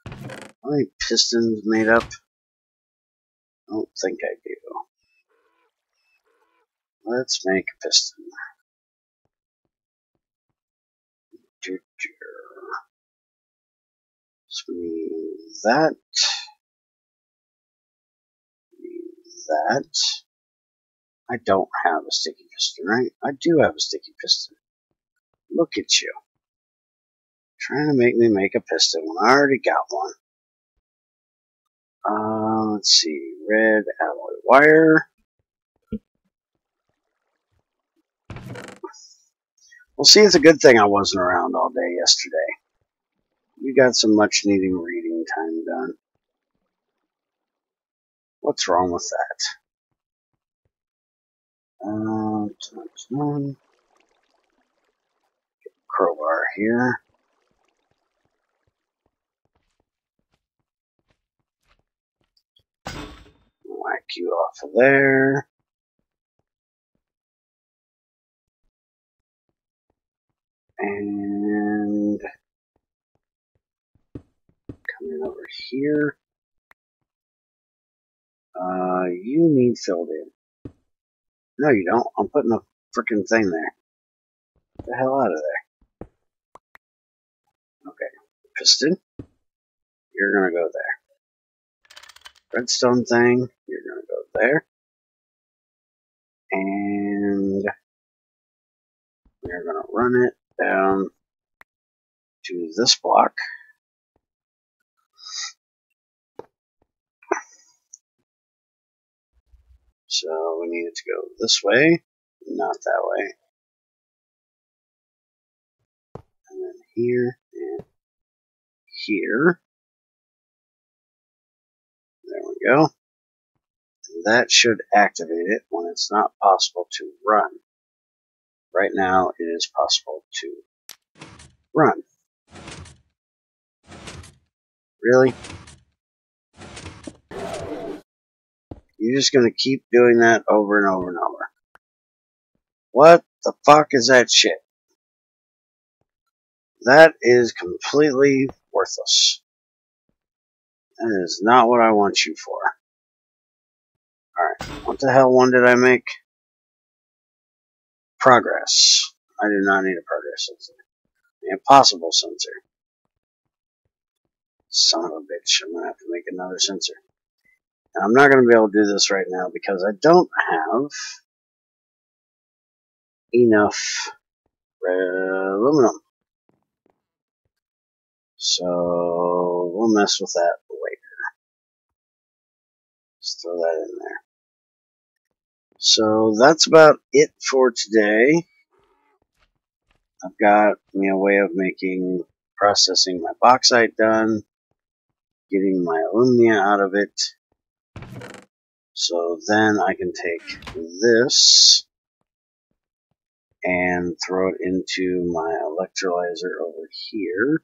How many pistons made up? I don't think I do. Let's make a piston. So we need that. That. I don't have a sticky piston, right? I do have a sticky piston. Look at you. Trying to make me make a piston when I already got one. Let's see. Red alloy wire. Well, see, it's a good thing I wasn't around all day yesterday. We got some much needed reading time done. What's wrong with that? Crowbar here. Whack you off of there. And coming over here. You need filled in. No, you don't. I'm putting a freaking thing there. Get the hell out of there. Okay. Piston. You're gonna go there. Redstone thing. You're gonna go there. And we're gonna run it down to this block. So we need it to go this way, not that way. And then here and here. There we go. That should activate it when it's not possible to run. Right now it is possible to run. Really? You're just going to keep doing that over and over and over. What the fuck is that shit? That is completely worthless. That is not what I want you for. Alright, what the hell one did I make? Progress. I do not need a progress sensor. The impossible sensor. Son of a bitch, I'm going to have to make another sensor. And I'm not going to be able to do this right now because I don't have enough aluminum. So we'll mess with that later. Just throw that in there. So that's about it for today. I've got me a way of processing my bauxite done, getting my alumina out of it. So then I can take this and throw it into my electrolyzer over here.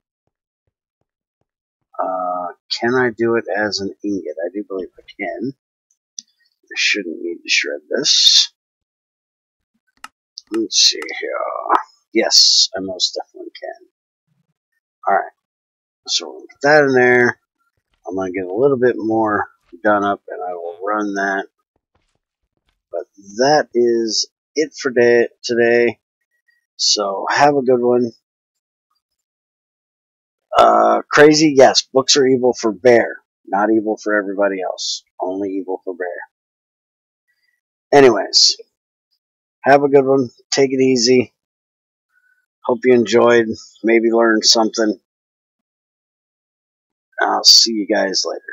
Can I do it as an ingot? I do believe I can. I shouldn't need to shred this. Let's see here. Yes, I most definitely can. Alright, so we'll put that in there. I'm going to get a little bit more done up and I will run that. But that is it for today. So have a good one. Crazy, yes, books are evil for Bear. Not evil for everybody else. Only evil for Bear. Anyways, have a good one. Take it easy. Hope you enjoyed. Maybe learned something. I'll see you guys later.